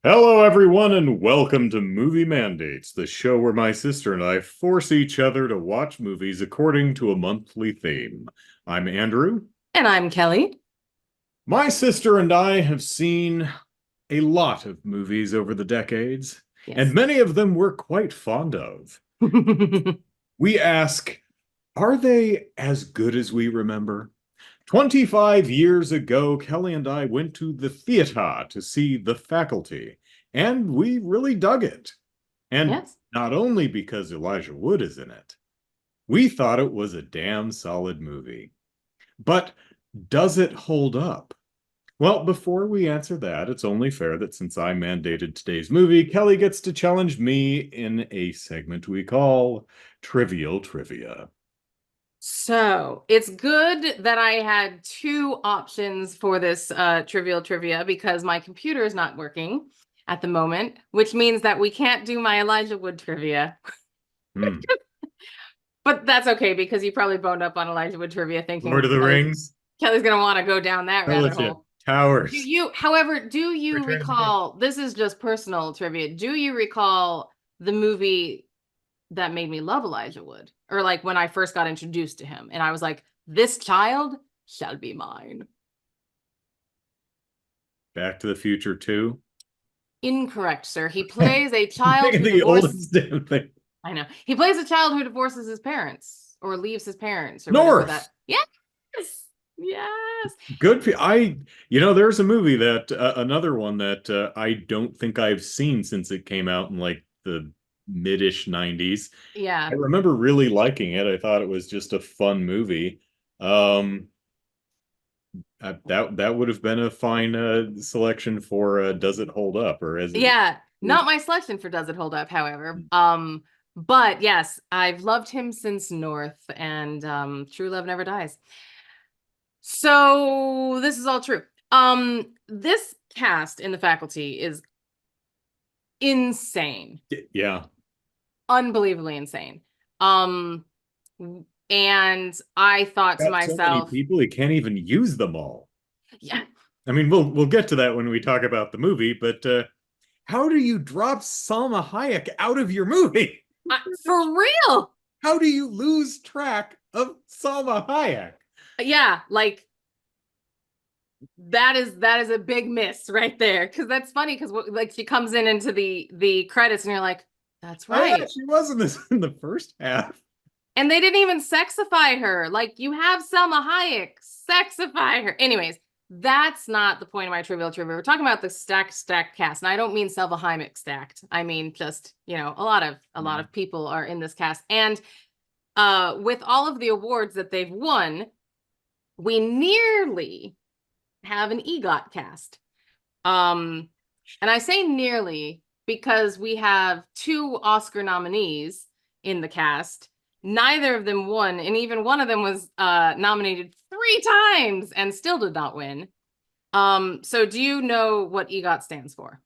Hello, everyone, and welcome to Movie Mandates, the show where my sister and I force each other to watch movies according to a monthly theme. I'm Andrew. And I'm Kelly. My sister and I have seen a lot of movies over the decades, and Yes. many of them we're quite fond of. We ask, are they as good as we remember? 25 years ago, Kelly and I went to the theater to see The Faculty, and we really dug it. And Yes. not only because Elijah Wood is in it, we thought it was a damn solid movie. But does it hold up? Well, before we answer that, it's only fair that since I mandated today's movie, Kelly gets to challenge me in a segment we call Trivial Trivia. So it's good that I had two options for this trivial trivia because my computer is not working at the moment, which means that we can't do my Elijah Wood trivia. Hmm. But that's okay because you probably boned up on Elijah Wood trivia Lord thinking of the Rings, Kelly's gonna want to go down that rabbit Fellowship, hole. Towers, However, do you Return of the King. recall, this is just personal trivia, do you recall the movie that made me love Elijah Wood? Or like when I first got introduced to him and I was like, this child shall be mine. Back to the Future 2. Incorrect, sir. He plays a Think child of who the divorces. oldest damn thing. I know. He plays a child who divorces his parents or leaves his parents or whatever that. North. Yes. Yes. Good. There's a movie that another one that I don't think I've seen since it came out in like the mid-ish 90s. I Yeah. remember really liking it. I thought it was just a fun movie. Um, that would have been a fine selection for Does It Hold Up or as it Yeah. is. Not my selection for Does It Hold Up, however. But yes, I've loved him since North and True Love Never Dies. So this is all true. This cast in The Faculty is insane, Yeah. unbelievably insane. Um, and I thought to Got so many myself, people, he can't even use them all. yeah, I mean, we'll get to that when we talk about the movie, but how do you drop Salma Hayek out of your movie? for real, How do you lose track of Salma Hayek? yeah, like that is a big miss right there because that's funny because like she comes in into the credits and you're like, that's Oh yeah, right. she was in this in the first half. And they didn't even sexify her. Like you have Selma Hayek, sexify her. Anyways, that's not the point of my trivial trivia. We're talking about the stacked cast, and I don't mean Selma Hayek stacked. I mean just a lot of people are in this cast, and with all of the awards that they've won, we nearly have an EGOT cast. Um, and I say nearly because we have two Oscar nominees in the cast. Neither of them won, and even one of them was nominated 3 times and still did not win. So do you know what EGOT stands for?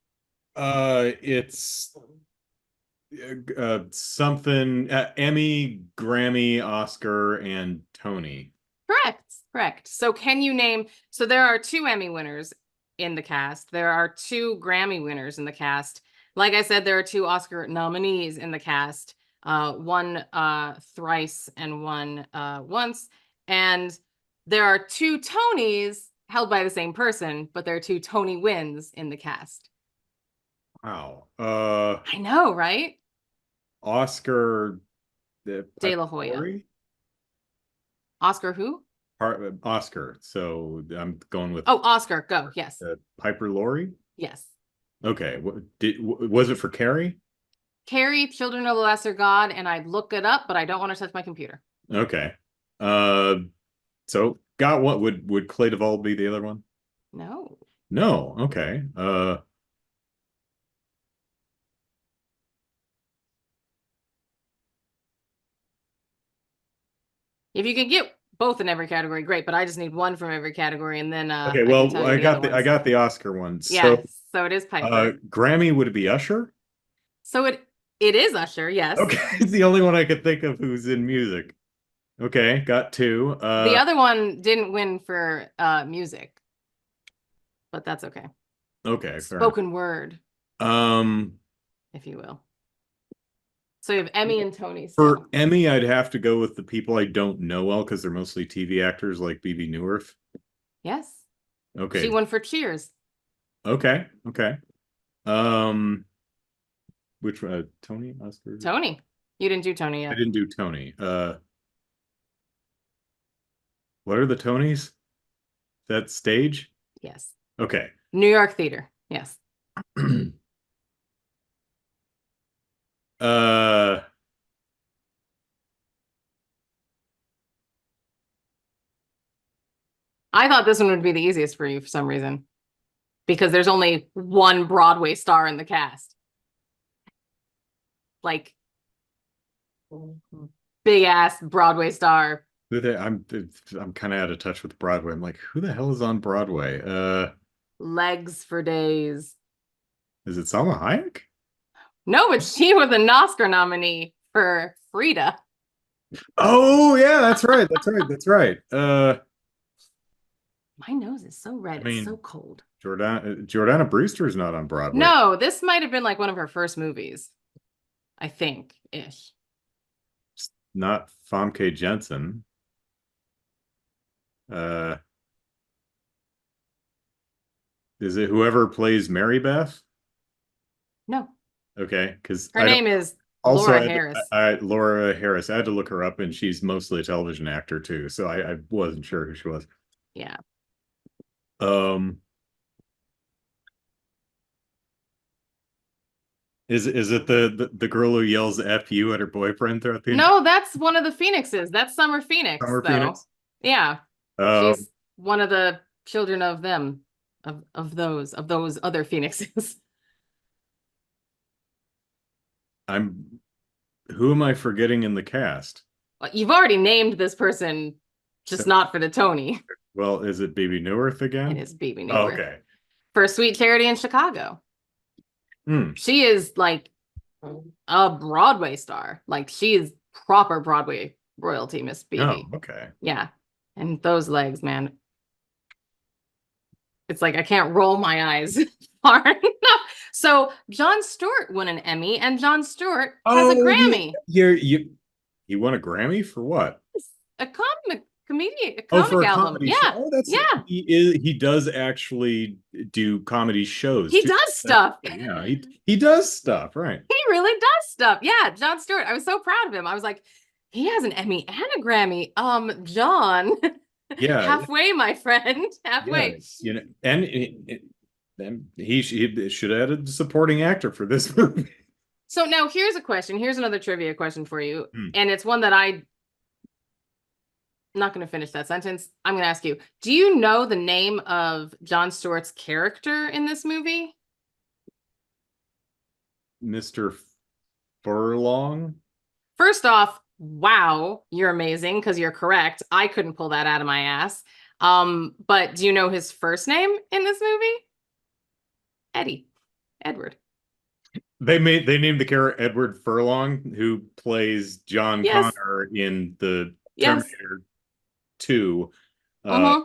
It's something Emmy, Grammy, Oscar, and Tony. Correct. Correct. So can you name, so there are two Emmy winners in the cast. There are two Grammy winners in the cast. Like I said, there are two Oscar nominees in the cast. One thrice and one once. And there are two Tonys held by the same person, but there are two Tony wins in the cast. Wow. I know, right? Oscar De Piper La Hoya. Laurie? Oscar who? Oscar. So I'm going with Oh, Oscar, go. Yes. Piper Laurie. Yes. Okay. Was it for Carrie? Carrie, Children of the Lesser God, and I'd look it up, but I don't want to touch my computer. Okay. Uh, so got what would Clay Duvall be the other one? No. No. Okay. If you can get both in every category, great, but I just need one from every category, and then Okay. I can Well, tell you the other I ones. got the Oscar one. Yeah, So so it is Piper. Grammy would it be Usher? So it is Usher, yes. Okay, it's the only one I could think of who's in music. Okay, got two. The other one didn't win for music, but that's okay. Okay, fair enough. Spoken word. if you will. So you have Emmy and Tony For still. Emmy, I'd have to go with the people I don't know well because they're mostly TV actors like BB Newirth. Yes. She Okay. won for Cheers. Okay. Okay. Um, which one? Tony, Oscar? Tony. You didn't do Tony I yet. didn't do Tony. What are the Tonys? That stage? Yes. Okay. New York Theater. Yes. uh, I thought this one would be the easiest for you for some reason because there's only one Broadway star in the cast. Like big ass Broadway star. I'm kind of out of touch with Broadway. I'm like, who the hell is on Broadway? Legs for days. Is it Salma Hayek? No, but she was an Oscar nominee for Frida. Oh yeah, that's right. That's right. That's right. My nose is so red. I It's so mean, cold. Jordana Brewster's not on Broadway. No, this might have been like one of her first movies. I think ish. Not Famke Jensen. Uh, is it whoever plays Mary Beth? No, Okay, because her I don't. name is Also, Laura Harris. Laura Harris. I had to look her up, and she's mostly a television actor too. So I wasn't sure who she was. Yeah. Um, is it the girl who yells "F you" at her boyfriend throughout the entire No, that's one of the Phoenixes. That's Summer Phoenix, Summer though. Phoenix? Yeah. Um, She's one of the children of them, of those other Phoenixes. I'm. Who am I forgetting in the cast? You've already named this person, just So, not for the Tony. well, is it BB Newirth It again? is Bebe Oh, Neuwirth okay. for Sweet Charity in Chicago. Hmm. She is like a Broadway star. Like she is proper Broadway royalty, Miss Oh, Bebe. okay. Yeah. And those legs, man. It's like I can't roll my eyes far enough. So Jon Stewart won an Emmy, and Jon Stewart has a Oh, Grammy. you won a Grammy for what? A comic comedian, a Oh, for comic a album. comedy show. Yeah, Oh, that's yeah. he does actually do comedy shows He too. does That's stuff. yeah, he does stuff, right? He really does stuff. Yeah, Jon Stewart. I was so proud of him. I was like, he has an Emmy and a Grammy. John, Yeah, halfway, my friend, yeah, halfway. you know, and he should have added supporting actor for this movie. So now here's a question. Here's another trivia question for you. Hmm. And it's one that I'm not going to finish that sentence. I'm going to ask you, do you know the name of Jon Stewart's character in this movie? Mr. Furlong. First off, wow, you're amazing because you're correct. I couldn't pull that out of my ass. But do you know his first name in this movie? Eddie. Edward. They named the character Edward Furlong, who plays John Yes. Connor in the Yes. Terminator 2, Uh-huh.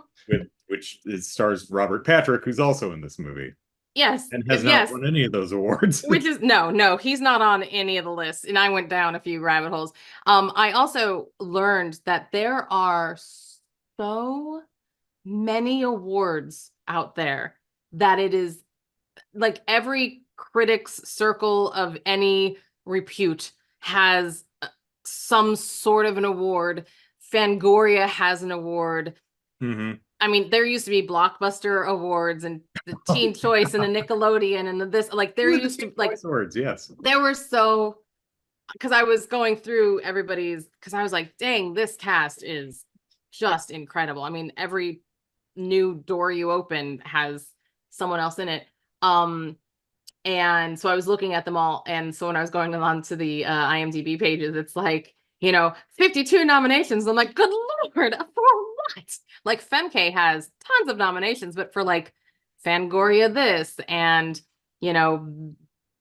which stars Robert Patrick, who's also in this movie Yes. and has not Yes. won any of those awards. Which is no, he's not on any of the lists. And I went down a few rabbit holes. I also learned that there are so many awards out there that it is like every critic's circle of any repute has some sort of an award. Fangoria has an award. Mhm. I mean, there used to be Blockbuster awards and the Teen Choice and the Nickelodeon and this, like there Ooh, the used Teen to like Choice Awards, yes. there were so because I was going through everybody's because I was like, dang, this cast is just incredible. I mean, every new door you open has someone else in it. And so I was looking at them all. And so when I was going on to the IMDb pages, it's like, 52 nominations. I'm like, good Lord, for what? Like Femke has tons of nominations, but for like Fangoria this and,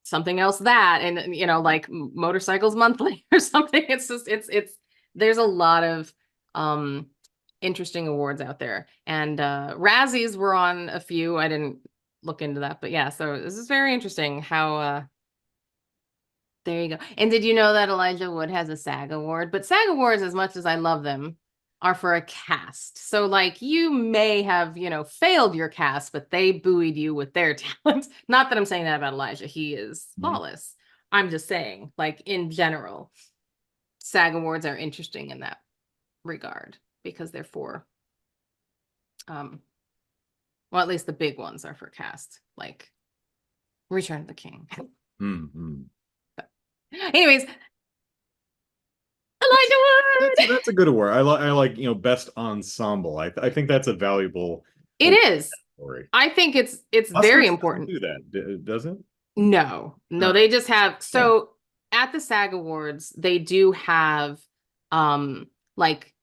something else that, and, like Motorcycles Monthly or something. It's just, there's a lot of interesting awards out there. And Razzies were on a few. I didn't look into that. But yeah, so this is very interesting how there you go. And did you know that Elijah Wood has a SAG award? But SAG awards, as much as I love them, are for a cast. So like you may have, failed your cast, but they buoyed you with their talent. Not that I'm saying that about Elijah. He is flawless. I'm just saying, like in general, SAG awards are interesting in that regard because they're for well, at least the big ones are for cast, like Return of the King. Anyways, Elijah Wood. That's a good award. I like best ensemble. I think that's a valuable It is. story. I think it's Oscars very doesn't important. do that, does it? No, they just have at the SAG Awards, they do have like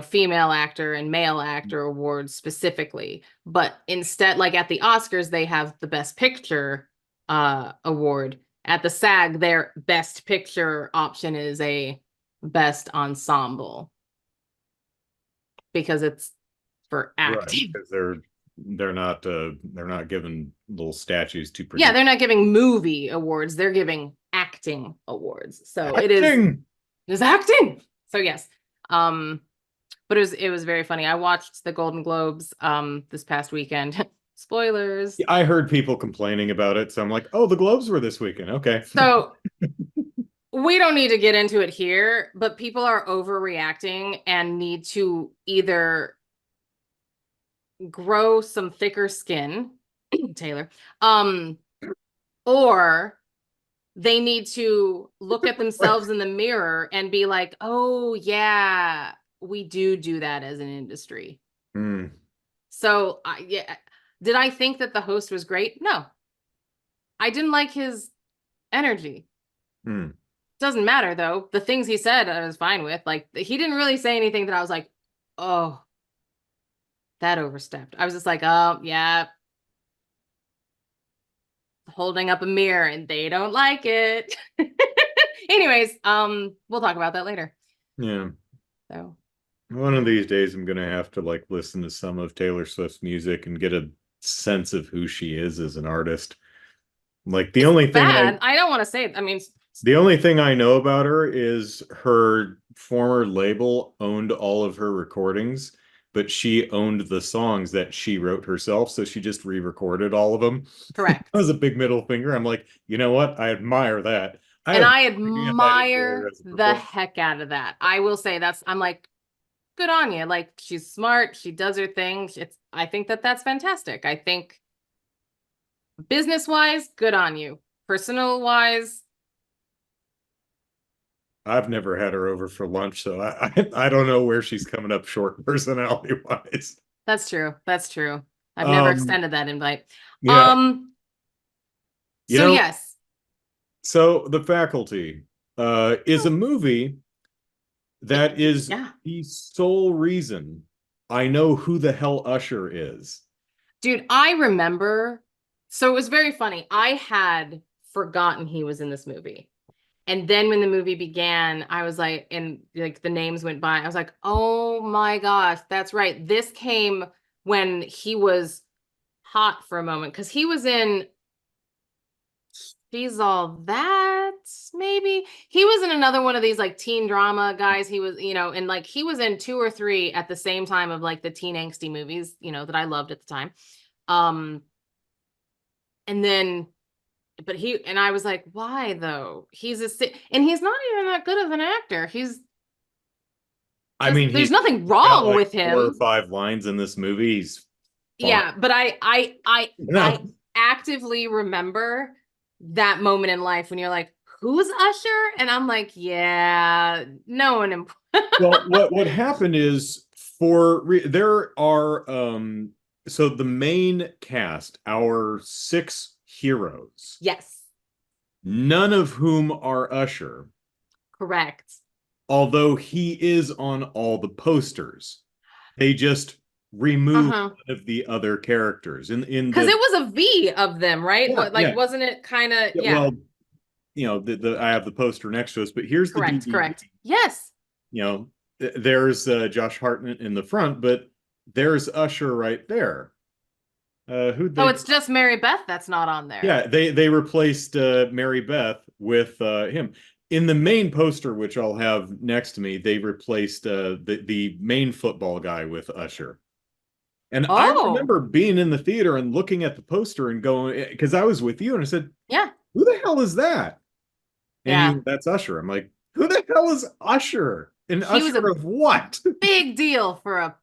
female actor and male actor awards specifically, but instead, like at the Oscars, they have the Best Picture award. At the SAG, their Best Picture option is a Best Ensemble because it's for acting. Because they're not given little statues to produce. Yeah, they're not giving movie awards, they're giving acting awards. So acting! It is acting. So yes. But it was very funny. I watched the Golden Globes this past weekend. Spoilers. I heard people complaining about it, so I'm like, oh, the Globes were this weekend. Okay. So we don't need to get into it here, but people are overreacting and need to either grow some thicker skin, Taylor, or they need to look at themselves in the mirror and be like, oh yeah, we do that as an industry. So did I think that the host was great? No, I didn't like his energy. Doesn't matter though. The things he said I was fine with. Like he didn't really say anything that I was like, oh, that overstepped. I was just like, oh yeah, holding up a mirror and they don't like it. Anyways, we'll talk about that later. Yeah. So one of these days I'm gonna have to like listen to some of Taylor Swift's music and get a sense of who she is as an artist. Like the only thing I don't want to say, I mean, the only thing I know about her is her former label owned all of her recordings, but she owned the songs that she wrote herself, so she just re-recorded all of them. Correct. That was a big middle finger. I'm like, you know what? I admire that. I admire the heck out of that. I will say I'm like, good on you. Like she's smart. She does her thing. I think that's fantastic. I think business-wise, good on you. Personal-wise, I've never had her over for lunch, so I don't know where she's coming up short personality-wise. That's true. That's true. I've never extended that invite. Yeah. Yes. So The Faculty is a movie that is the sole reason I know who the hell Usher is. Dude, I remember. So it was very funny. I had forgotten he was in this movie. And then when the movie began, I was like, and like the names went by, I was like, oh my gosh, that's right. This came when he was hot for a moment because he was in She's All That, maybe. He was in another one of these like teen drama guys. He was, and like he was in 2 or 3 at the same time of like the teen angsty movies, that I loved at the time. And then but I was like, why though? And he's not even that good of an actor. There's nothing wrong with him. 4 or 5 lines in this movie. He's fine. Yeah, but I actively remember that moment in life when you're like, who's Usher? And I'm like, yeah, no one. Well, what happened is there are so the main cast, our 6 heroes. Yes. None of whom are Usher. Correct. Although he is on all the posters. They just removed one of the other characters. Because it was a V of them, right? Yeah, wasn't it kind of, Well, I have the poster next to us, but here's the DVD. Correct. Yes. There's Josh Hartnett in the front, but there's Usher right there. Who'd Oh, they? it's just Mary Beth that's not on there. Yeah, they replaced Mary Beth with him. In the main poster, which I'll have next to me, they replaced the main football guy with Usher. And I Oh, remember being in the theater and looking at the poster and going, because I was with you, and I said, yeah, "Who the hell is that?" And yeah. that's Usher. I'm like, "Who the hell is Usher? And He was Usher a of what?" big deal for a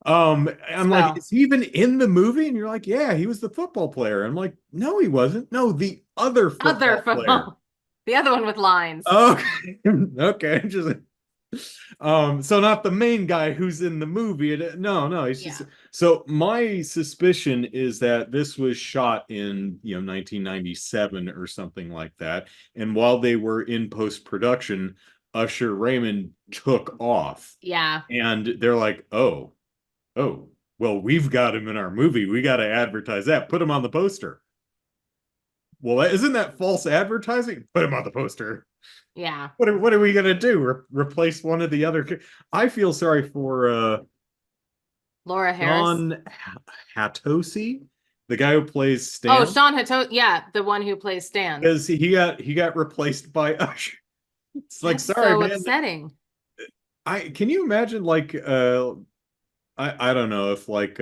I'm like, spell. "Is he even in the movie?" And you're like, "Yeah, he was the football player." I'm like, "No, he wasn't. No, the other Other football player." football. The other one with lines. Okay, okay, just so not the main guy who's in the movie. No, no, he's just Yeah. so my suspicion is that this was shot in 1997 or something like that, and while they were in post-production, Usher Raymond took off, Yeah. and they're like, oh, well, we've got him in our movie. We got to advertise that. Put him on the poster. Well, isn't that false advertising? Put him on the poster. Yeah. What are we gonna do? Replace one of the other? I feel sorry for Laura Harris. John Hatosi, the guy who plays Oh, Stan, Sean Hato. Yeah, the one who plays Stan. because he got replaced by Usher. It's like, That's sorry, so man. upsetting. I can you imagine like I don't know if like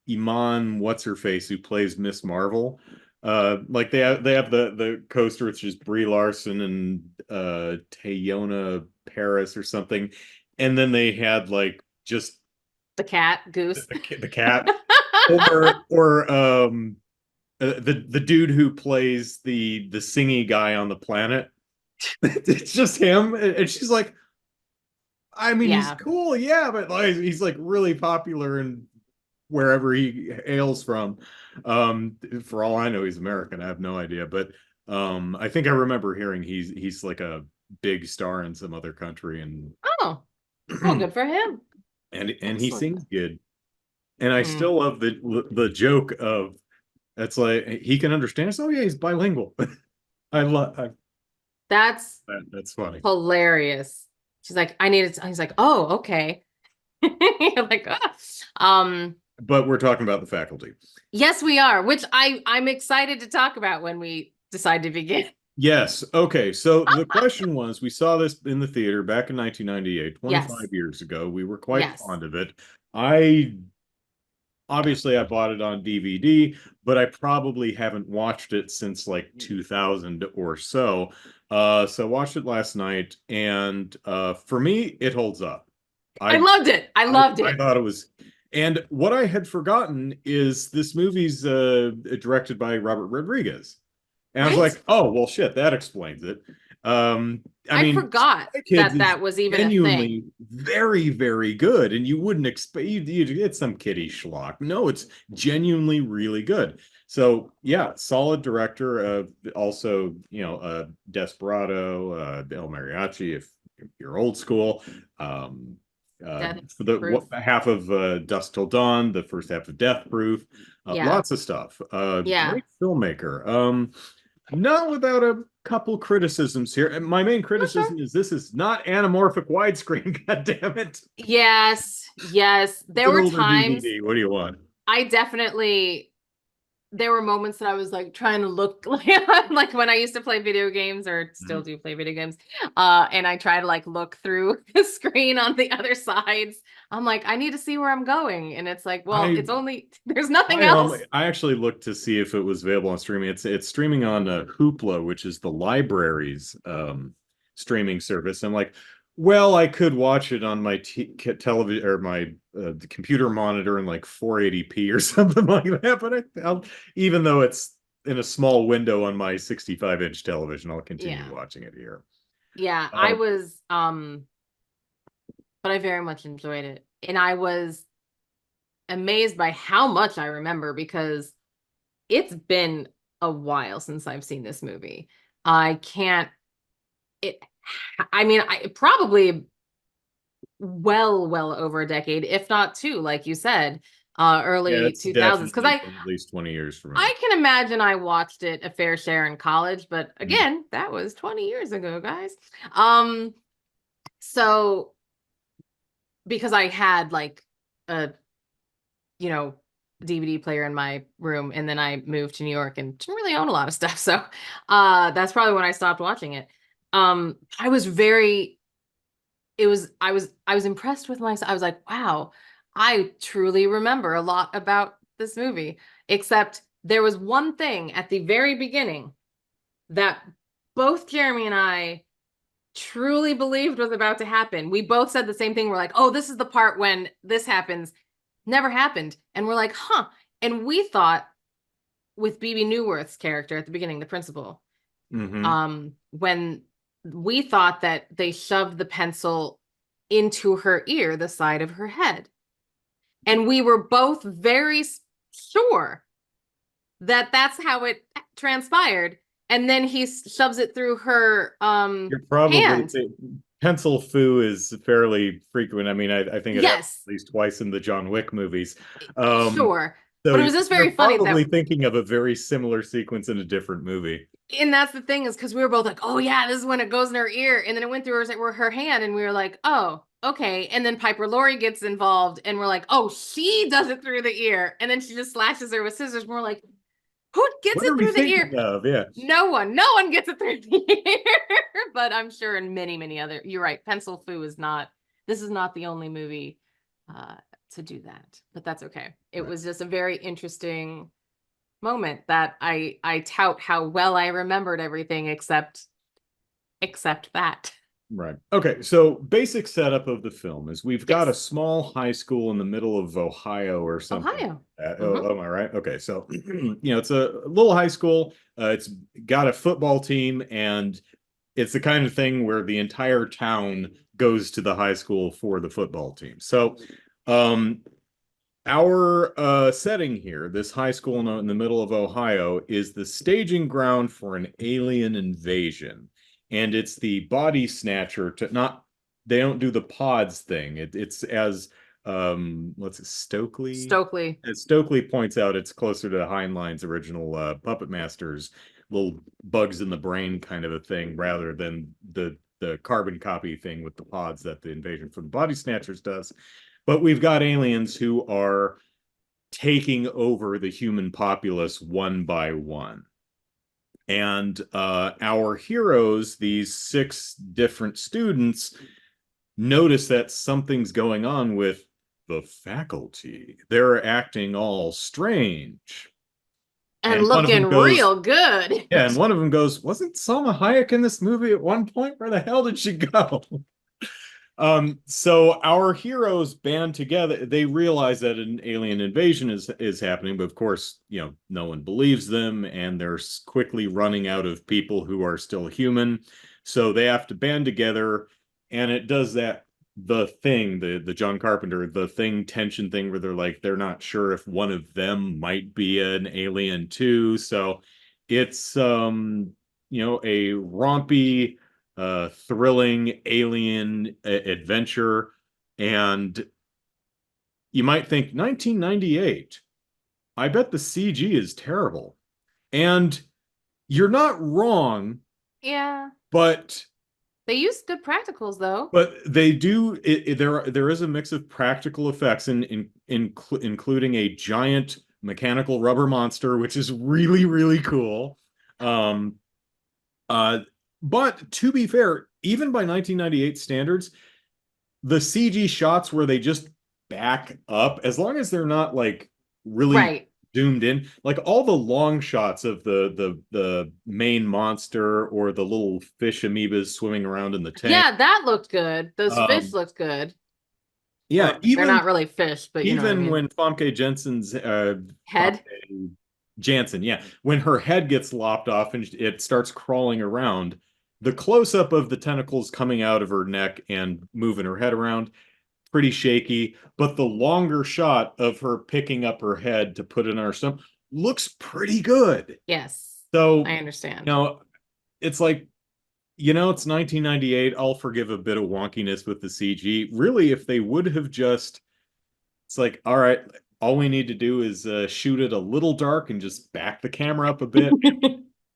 Iman what's her face who plays Miss Marvel. Like they have the coaster, which is Brie Larson and Tayona Paris or something, and then they had like just The cat, Goose. the cat, or the dude who plays the singy guy on the planet. It's just him, and she's like, I mean, he's Yeah. cool, yeah, but like he's like really popular and wherever he hails from. For all I know, he's American. I have no idea, but I think I remember hearing he's like a big star in some other country, and Oh, well, good for him. and he Excellent. sings good. And I Hmm. still love the joke of that's like he can understand us. Oh yeah, he's bilingual. I love That's that's funny. hilarious. She's like, I need it. He's like, oh, okay. You're like, ah. But we're talking about the faculty. Yes, we are, which I'm excited to talk about when we decide to begin. Yes. Okay. So the question was, we saw this in the theater back in 1998, 25 Yes. years ago. We were quite Yes. fond of it. I obviously I bought it on DVD, but I probably haven't watched it since like 2000 or so. So watched it last night, and for me, it holds up. I I loved it. I loved I it. thought it was, and what I had forgotten is this movie's directed by Robert Rodriguez. And I was Right? like, oh, well, shit, that explains it. I I mean, forgot Spy Kids that is that was even a thing. genuinely very, very good. And you wouldn't expect you get some kiddie schlock. No, it's genuinely really good. So, yeah, solid director. Also, Desperado, El Mariachi, if you're old school. Um, Death for the proof. half of Dusk Till Dawn, the first half of Death Proof, Yeah. lots of stuff. Yeah. Great filmmaker. Not without a couple criticisms here. And my main Oh, sure. criticism is this is not anamorphic widescreen. God damn it! Yes. Yes. It's There an were older times DVD. What do you want? I definitely there were moments that I was like trying to look like when I used to play video games or still Mhm. do play video games. And I try to like look through the screen on the other sides. I'm like, I need to see where I'm going. And it's like, well, I it's only there's nothing I else. I actually looked to see if it was available on streaming. It's streaming on Hoopla, which is the library's streaming service. I'm like, well, I could watch it on my television or my computer monitor in like 480p or something like that. But even though it's in a small window on my 65-inch television, I'll continue Yeah. watching it here. Yeah. I Uh, was but I very much enjoyed it. And I was amazed by how much I remember because it's been a while since I've seen this movie. I can't it I mean, I probably well over a decade, if not two, like you said, yeah, early it's 2000s. Because definitely I been at least 20 years for me. I can imagine I watched it a fair share in college, but Mhm. again, that was 20 years ago, guys. Um, so because I had like a DVD player in my room, and then I moved to New York and didn't really own a lot of stuff. So that's probably when I stopped watching it. I was very I was impressed with myself. I was like, wow, I truly remember a lot about this movie. Except there was one thing at the very beginning that both Jeremy and I truly believed was about to happen. We both said the same thing. We're like, oh, this is the part when this happens. Never happened. And we're like, huh. And we thought with BB Newworth's character at the beginning, the principal, when we thought that they shoved the pencil into her ear, the side of her head. And we were both very sure that that's how it transpired. And then he shoves it through her You're probably hand. pencil foo is fairly frequent. I mean, I think it happens Yes, at least twice in the John Wick movies. sure. So But it was just very you're funny that, probably thinking of a very similar sequence in a different movie. and that's the thing, is because we were both like, oh yeah, this is when it goes in her ear, and then it went through her hand, and we were like, oh, okay. And then Piper Laurie gets involved, and we're like, oh, she does it through the ear, and then she just slashes her with scissors. And we're like, who gets What are it we through the thinking ear? of? Yeah. No one, no one gets it through the ear. But I'm sure in many, many other, you're right. Pencil Foo is not. This is not the only movie to do that, but that's okay. It Right. was just a very interesting moment that I tout how well I remembered everything except that. Right. Okay. So basic setup of the film is we've got a Yes. small high school in the middle of Ohio or something. Ohio. Oh, am I right? Okay. So, it's a little high school. It's got a football team, and it's the kind of thing where the entire town goes to the high school for the football team. So, um, our setting here, this high school in the middle of Ohio, is the staging ground for an alien invasion. And it's the body snatcher to not, they don't do the pods thing. It's as what's it, Stokely? Stokely. As Stokely points out, it's closer to Heinlein's original Puppet Masters, little bugs in the brain kind of a thing, rather than the carbon copy thing with the pods that the invasion from the body snatchers does. But we've got aliens who are taking over the human populace one by one. And our heroes, these 6 different students, notice that something's going on with the faculty. They're acting all strange. And One of them looking goes, real good. yeah, and one of them goes, wasn't Salma Hayek in this movie at one point? Where the hell did she go? So our heroes band together. They realize that an alien invasion is happening, but of course, no one believes them, and they're quickly running out of people who are still human. So they have to band together, and it does that the thing, the John Carpenter, the thing tension thing, where they're not sure if one of them might be an alien too. So it's a rompy thrilling alien adventure. And you might think 1998, I bet the CG is terrible. And you're not wrong, Yeah. but They used good practicals though. they do there is a mix of practical effects including a giant mechanical rubber monster, which is really, really cool. Um, but to be fair, even by 1998 standards, the CG shots where they just back up, as long as they're not like really Right. zoomed in, like all the long shots of the main monster or the little fish amoebas swimming around in the tank. Yeah, that looked good. Those fish Um, looked good. yeah, Well, they're not really fish, but you know what I even mean. when Famke Jensen's Head. Jansen, yeah, when her head gets lopped off and it starts crawling around, the close up of the tentacles coming out of her neck and moving her head around, pretty shaky. But the longer shot of her picking up her head to put it on her stomach looks pretty good. Yes, So, I understand. it's like, it's 1998. I'll forgive a bit of wonkiness with the CG. Really, if they would have just, it's like, all right, all we need to do is shoot it a little dark and just back the camera up a bit,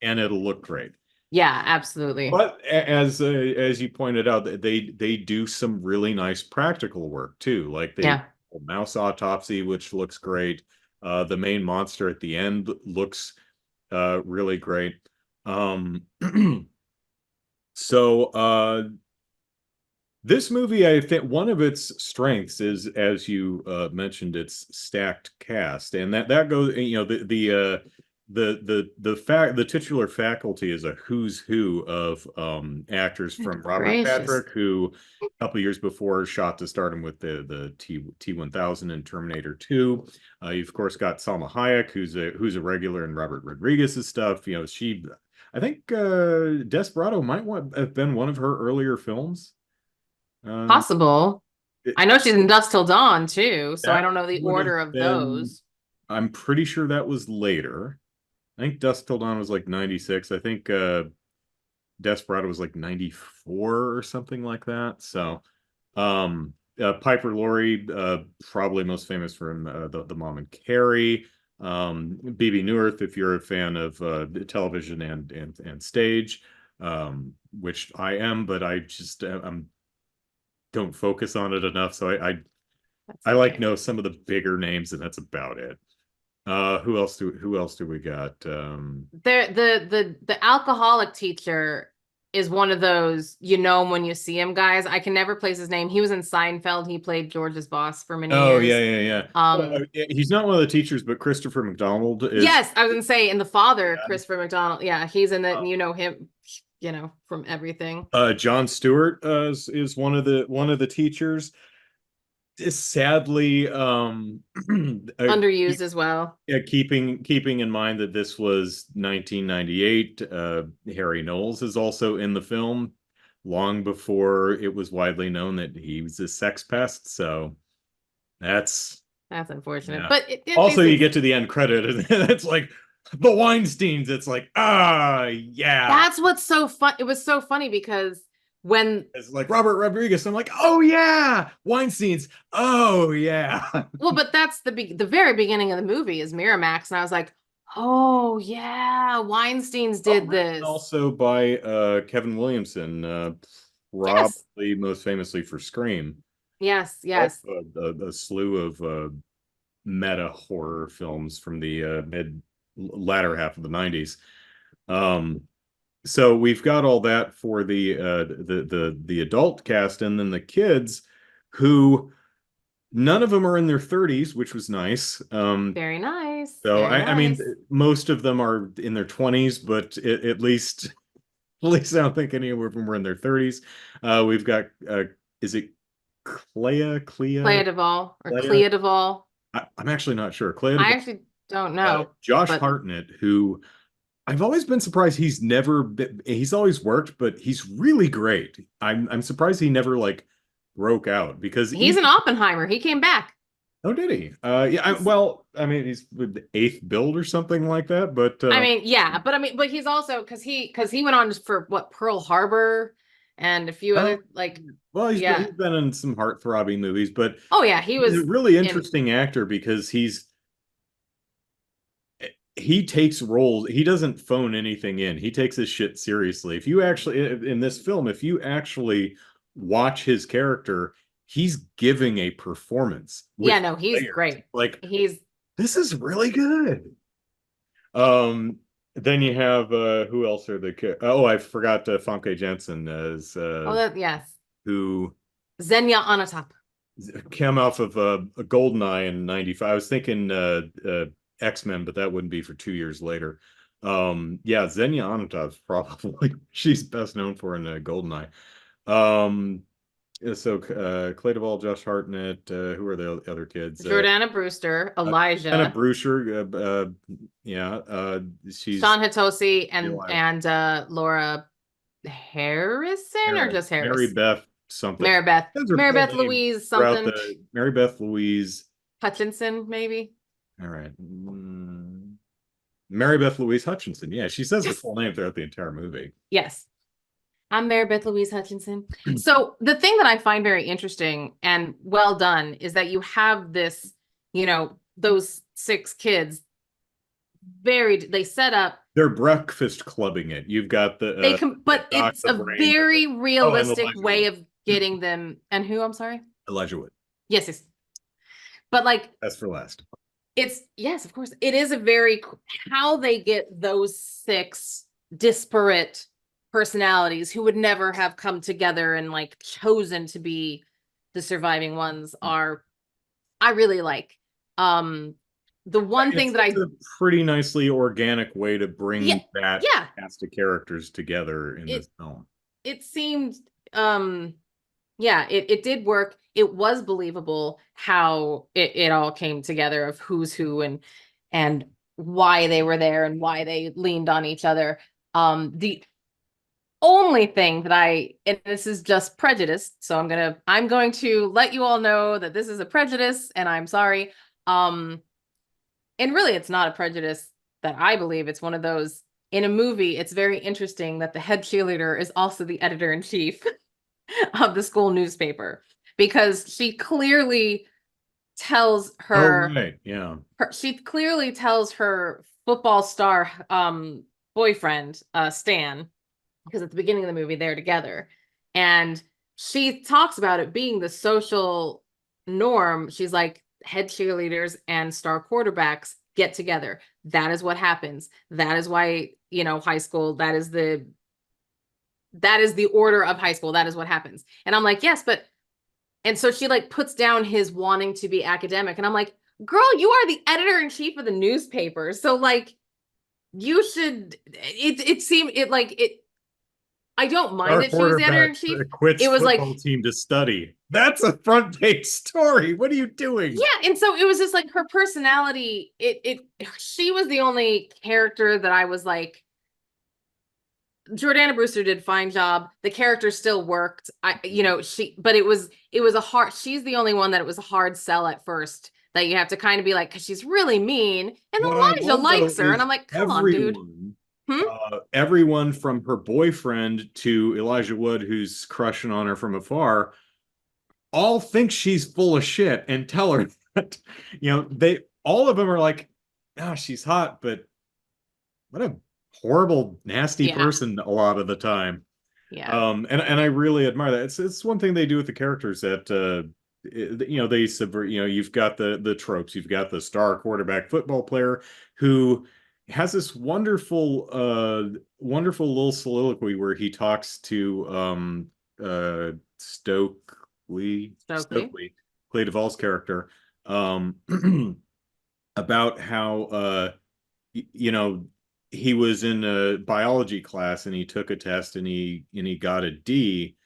and it'll look great. Yeah, absolutely. But as you pointed out, they do some really nice practical work too. Like Yeah. Mouse Autopsy, which looks great. The main monster at the end looks really great. Um, so this movie, I think one of its strengths is, as you mentioned, its stacked cast, and that goes, the titular faculty is a who's who of actors, from Robert Gracious. Patrick, who a couple years before shot to stardom with the T-1000 and Terminator 2. You've of course got Salma Hayek, who's a regular in Robert Rodriguez's stuff. I think Desperado might have been one of her earlier films. Possible. It, I know she's in Dust Till Dawn too, so I that don't know the would have order of been, those. I'm pretty sure that was later. I think Dusk Till Dawn was like 96. I think Desperado was like 94 or something like that. So Piper Laurie, probably most famous from the Mom and Carrie. BB Newirth, if you're a fan of television and stage, which I am, but I just don't focus on it enough. So I like know some of the bigger names, and that's about it. Who else do we got? The alcoholic teacher is one of those, you know him when you see him, guys. I can never place his name. He was in Seinfeld. He played George's boss for many Oh, years. yeah. Yeah, he's not one of the teachers, but Christopher McDonald is. Yes, I was gonna say, in the father, Yeah. Christopher McDonald. Yeah, he's in it, and you know him, from everything. John Stewart is one of the teachers. Is sadly Underused as well. keeping in mind that this was 1998. Harry Knowles is also in the film, long before it was widely known that he was a sex pest. So that's That's unfortunate. yeah. But Also, these you things, get to the end credit, and it's like the Weinsteins. It's like, yeah. that's what's so fun. It was so funny because when It's like Robert Rodriguez. I'm like, oh yeah, Weinstein's. Oh yeah. well, but that's the very beginning of the movie is Miramax, and I was like, oh yeah, Weinstein's did Written this. also by Kevin Williamson, Yes, probably most famously for Scream. yes, Also yes. a slew of meta horror films from the mid latter half of the 90s. Um, so we've got all that for the adult cast, and then the kids, who none of them are in their 30s, which was nice. Very nice. So Very I mean, nice. most of them are in their 20s, but at least I don't think any of them were in their 30s. We've got is it Clea Duvall or Clea? Clea Duvall. I'm actually not sure. Clea I Duvall. actually don't know, Josh but Hartnett, who I've always been surprised he's always worked, but he's really great. I'm surprised he never like broke out, because he's even an Oppenheimer. He came back. oh, did he? Yeah, well, I mean, he's with the eighth build or something like that, but I mean, yeah, but but he's also because he went on for what, Pearl Harbor and a few oh, other, like, well, he's yeah. been in some heart-throbbing movies, but Oh yeah, he he's a was really in. interesting actor, because he takes roles. He doesn't phone anything in. He takes his shit seriously. If you actually in this film, if you actually watch his character, he's giving a performance Yeah, with no, he's layers. great. Like, He's this is really good. Then you have who else are oh, I forgot Famke Jensen as yes, who Xenia Onatop. came off of a Goldeneye in '95. I was thinking X-Men, but that wouldn't be for 2 years later. Yeah, Xenia Onatop's probably she's best known for in Goldeneye. Um, so Clay Duvall, Josh Hartnett, who are the other kids? Jordana Brewster, Anna Elijah, Bruscher, yeah, she's Sean Hitosi, and Eli- Laura Harrison, or just Mary Harris? Beth something. Mary Beth. Those are Mary full Beth names Louise throughout something. Mary Beth Louise. Hutchinson, maybe. All right. Mary Beth Louise Hutchinson. Yeah, she says her Yes. full name throughout the entire movie. Yes. I'm Mary Beth Louise Hutchinson. So the thing that I find very interesting and well done is that you have this, those 6 kids, they set up. They're breakfast clubbing it. You've got the But it's a Brain, very and realistic Elijah way Wood. of getting them. And who? I'm sorry. Elijah Wood. Yes, yes. But like, That's for last. it's, yes, of course, it is a very, how they get those six disparate personalities who would never have come together and like chosen to be the surviving ones are, I really like. Um, the one thing that It's I, a pretty nicely organic way to yeah, bring that yeah, cast of characters together in it this film. it seemed, um yeah, it did work. It was believable how it all came together of who's who and why they were there and why they leaned on each other. The only thing that and this is just prejudice, so I'm going to let you all know that this is a prejudice and I'm sorry. Um, and really it's not a prejudice that I believe. It's one of those, in a movie, it's very interesting that the head cheerleader is also the editor in chief of the school newspaper, because Oh, right. Yeah. she clearly tells her football star boyfriend Stan, because at the beginning of the movie they're together, and she talks about it being the social norm. She's like, head cheerleaders and star quarterbacks get together. That is what happens. That is why, high school, that is the order of high school. That is what happens. And I'm like, yes, but, and so she like puts down his wanting to be academic. And I'm like, girl, you are the editor in chief of the newspaper. So like, you should, it seemed, it like, it, I don't mind Our that she was the editor quarterback in chief. quits It was football like, team to study. That's a front page story. What are you doing? yeah. And so it was just like her personality, she was the only character that I was like, Jordana Brewster did a fine job. The character still worked. But it was a hard, she's the only one that it was a hard sell at first, that you have to kind of be like, because she's really mean. And then What I Elijah love though likes her. And is I'm like, come on, dude. Hmm? everyone from her boyfriend to Elijah Wood, who's crushing on her from afar, all think she's full of shit and tell her that, they all of them are like, oh, she's hot, but what a horrible, nasty Yeah. person a lot of the time. Yeah. And I really admire that. It's one thing they do with the characters that they subvert. You've got the tropes. You've got the star quarterback football player who has this wonderful little soliloquy where he talks to Stokely. Stokely, Clay Duvall's character, um about how you know he was in a biology class and he took a test and he got a D,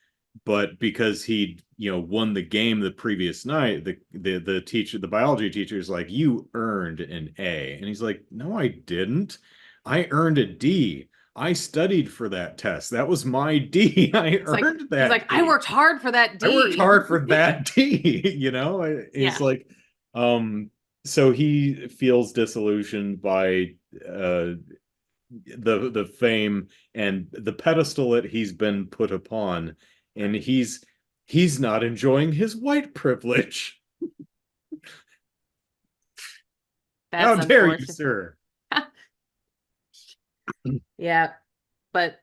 but because he won the game the previous night, the biology teacher is like, you earned an A, and he's like, no, I didn't. I earned a D. I studied for that test. That was my D. I It's like, earned he's that like, I D. worked hard for that I worked D. hard for that D. He's Yeah. like, so he feels disillusioned by uh the fame and the pedestal that he's been put upon, and he's not enjoying his white privilege. How That's dare you, unfortunate. sir? Yeah. But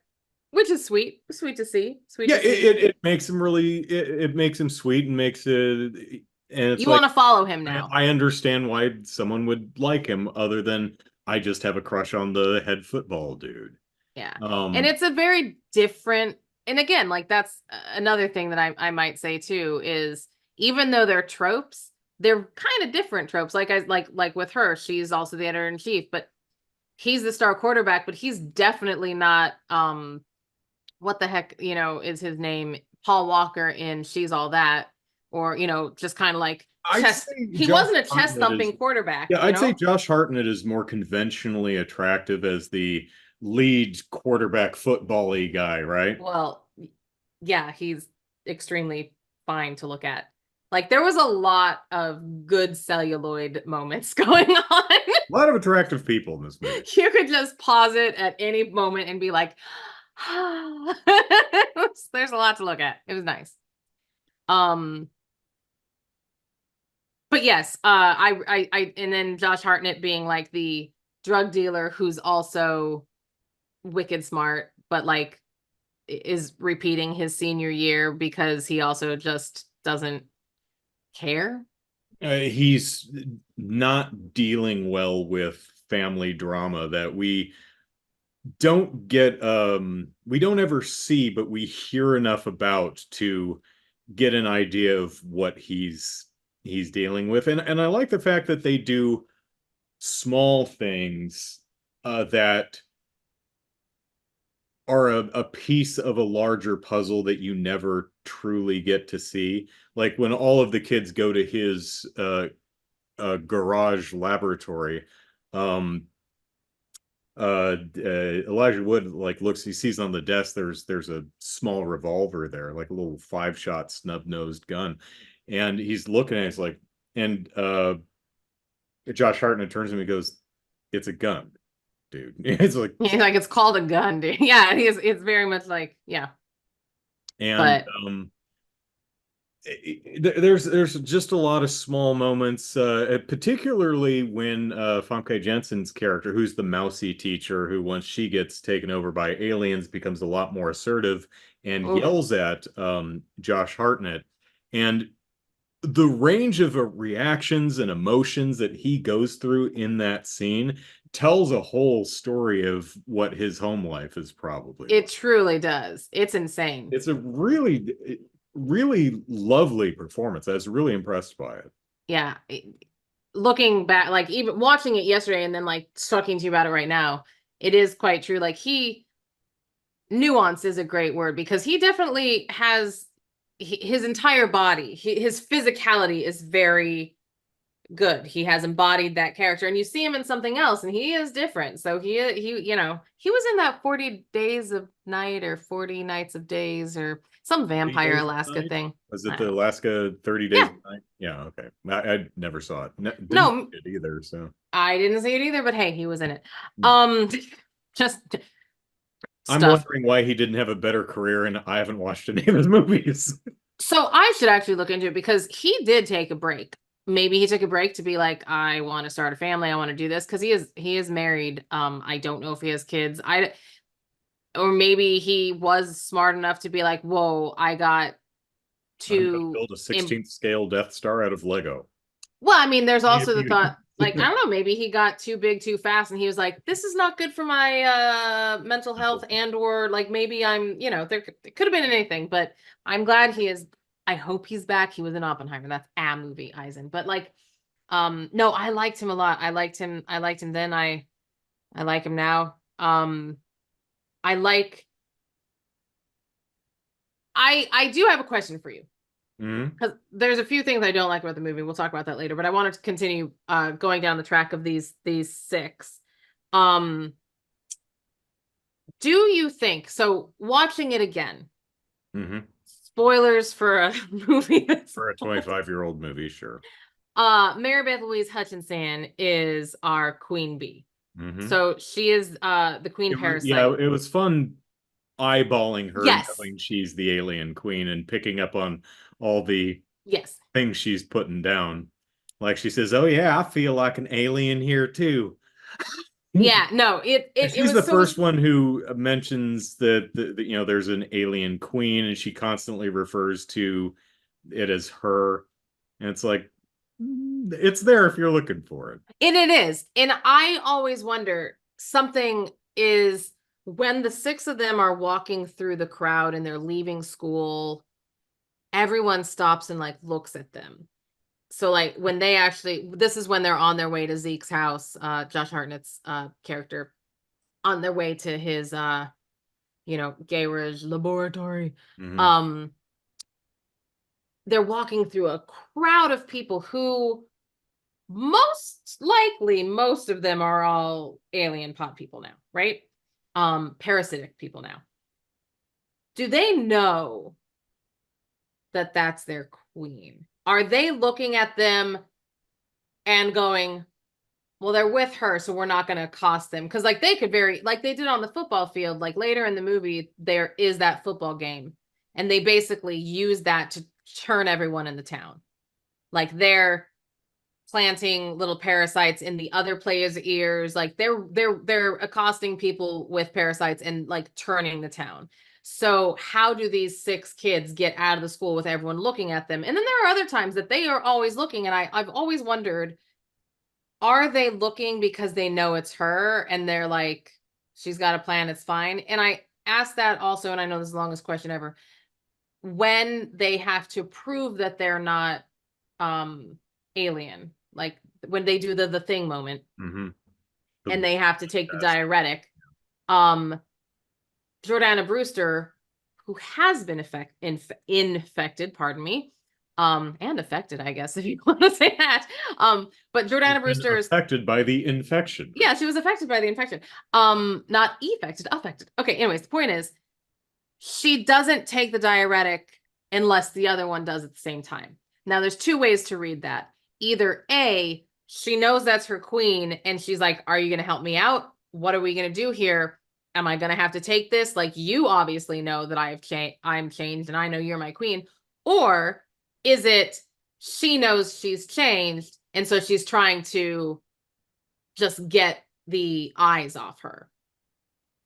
which is sweet. Sweet to see. Sweet Yeah, to see. it makes him really, it makes him sweet and makes it, and it's You want like, to follow him now. I understand why someone would like him, other than I just have a crush on the head football dude. Yeah. And um it's a very different, and again, like that's another thing that I might say too, is even though they're tropes, they're kind of different tropes. Like with her, she's also the editor in chief, but he's the star quarterback, but he's definitely not what the heck, is his name? Paul Walker in She's All That, or just kind of like I'd say he Josh wasn't a chest Hartnett is thumping quarterback, Yeah, I'd say Josh Hartnett is more conventionally attractive as the lead quarterback football-y guy, right? Well, yeah, he's extremely fine to look at. Like there was a lot of good celluloid moments going on. A lot of attractive people in this movie. You could just pause it at any moment and be like, there's a lot to look at. It was nice. Um, but yes, and then Josh Hartnett being like the drug dealer who's also wicked smart, but like is repeating his senior year because he also just doesn't care. He's not dealing well with family drama that we don't ever see, but we hear enough about to get an idea of what he's dealing with. And I like the fact that they do small things that are a piece of a larger puzzle that you never truly get to see. Like when all of the kids go to his garage laboratory, um, Elijah Wood like looks, he sees on the desk there's a small revolver there, like a little 5-shot snub-nosed gun, and he's looking at it, it's like, and Josh Hartnett turns to him and goes, "It's a gun, dude." It's like, He's like, it's called a gun, dude. Yeah, it's very much like, yeah. and But there's just a lot of small moments, particularly when Famke Jensen's character, who's the mousy teacher, who once she gets taken over by aliens, becomes a lot more assertive and oof. yells at Josh Hartnett, and the range of reactions and emotions that he goes through in that scene tells a whole story of what his home life is probably It like. truly does. It's insane. It's a really lovely performance. I was really impressed by it. Yeah. Looking back, like even watching it yesterday and then like talking to you about it right now, it is quite true. Like nuance is a great word because he definitely has his entire body, his physicality is very good. He has embodied that character, and you see him in something else, and he is different. So he was in that 40 Days of Night or 40 Nights of Days or some 30 vampire Days of Alaska Night? thing. Was it I don't the know. Alaska 30 Days Yeah, of Night? Yeah, okay. I never saw it. Didn't no, see it either, so. I didn't see it either, but hey, he was in it. Hmm. Um, just I'm stuff. wondering why he didn't have a better career, and I haven't watched any of his movies. So I should actually look into it because he did take a break. Maybe he took a break to be like, I want to start a family. I want to do this because he is married. I don't know if he has kids. Or maybe he was smart enough to be like, whoa, I got I'm going to to build a 16th scale Death Star out of Lego. well, I mean, there's also the Maybe. thought, like, I don't know, maybe he got too big too fast and he was like, this is not good for my mental health and or like maybe there could have been anything, but I'm glad he is. I hope he's back. He was in Oppenheimer. That's a movie, Eisen. But like, no, I liked him a lot. I liked him then. I like him now. I like I do have a question for you. Mhm. Because there's a few things I don't like about the movie. We'll talk about that later. But I wanted to continue going down the track of these six. Um, do you think so? Watching it again, Mhm. spoilers for a movie that's For a old. 25-year-old movie, sure. Mary Beth Louise Hutchinson is our queen bee. Mhm. So she is the queen Yeah, parasite. it was fun eyeballing her, Yes, knowing she's the alien queen and picking up on all the yes, things she's putting down. Like she says, "Oh yeah, I feel like an alien here too." yeah. No, it She's was the so first one who mentions that there's an alien queen, and she constantly refers to it as her. And it's like, it's there if you're looking for it. And it is. And I always wonder something is when the six of them are walking through the crowd and they're leaving school, everyone stops and like looks at them. So like when they actually this is when they're on their way to Zeke's house, Josh Hartnett's character on their way to his garage laboratory. Mhm. Um they're walking through a crowd of people who most likely most of them are all alien pod people now, right? Parasitic people now. Do they know that that's their queen? Are they looking at them and going, well, they're with her, so we're not going to accost them? Because like they could like they did on the football field, like later in the movie there is that football game and they basically use that to turn everyone in the town. Like they're planting little parasites in the other players' ears. Like they're accosting people with parasites and like turning the town. So how do these 6 kids get out of the school with everyone looking at them? And then there are other times that they are always looking, and I've always wondered, are they looking because they know it's her and they're like, she's got a plan, it's fine? And I asked that also, and I know this is the longest question ever, when they have to prove that they're not alien, like when they do the thing moment, Mm-hmm. and they have to take the diuretic. Um, Jordana Brewster, who has been infected, pardon me, and affected, I guess, if you want to say that. But Jordana Brewster is affected by the infection. yeah, she was affected by the infection. Not affected, affected. Okay, anyways, the point is, she doesn't take the diuretic unless the other one does at the same time. Now, there's 2 ways to read that. Either A, she knows that's her queen, and she's like, are you going to help me out? What are we going to do here? Am I going to have to take this? Like, you obviously know that I'm changed, and I know you're my queen. Or is it she knows she's changed, and so she's trying to just get the eyes off her?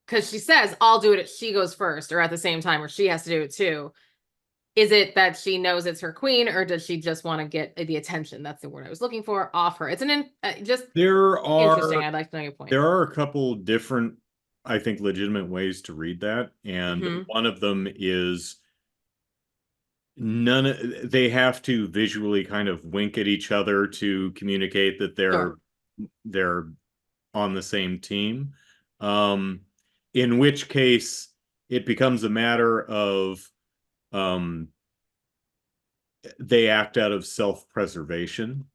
Because she says, I'll do it. She goes first, or at the same time, or she has to do it too. Is it that she knows it's her queen, or does she just want to get the attention? That's the word I was looking for, off her. It's just interesting. I'd like to know your point. There are a couple different, I think, legitimate ways to read that, and one of them is they have to visually kind of wink at each other to communicate that they're on the same team. In which case it becomes a matter of they act out of self-preservation,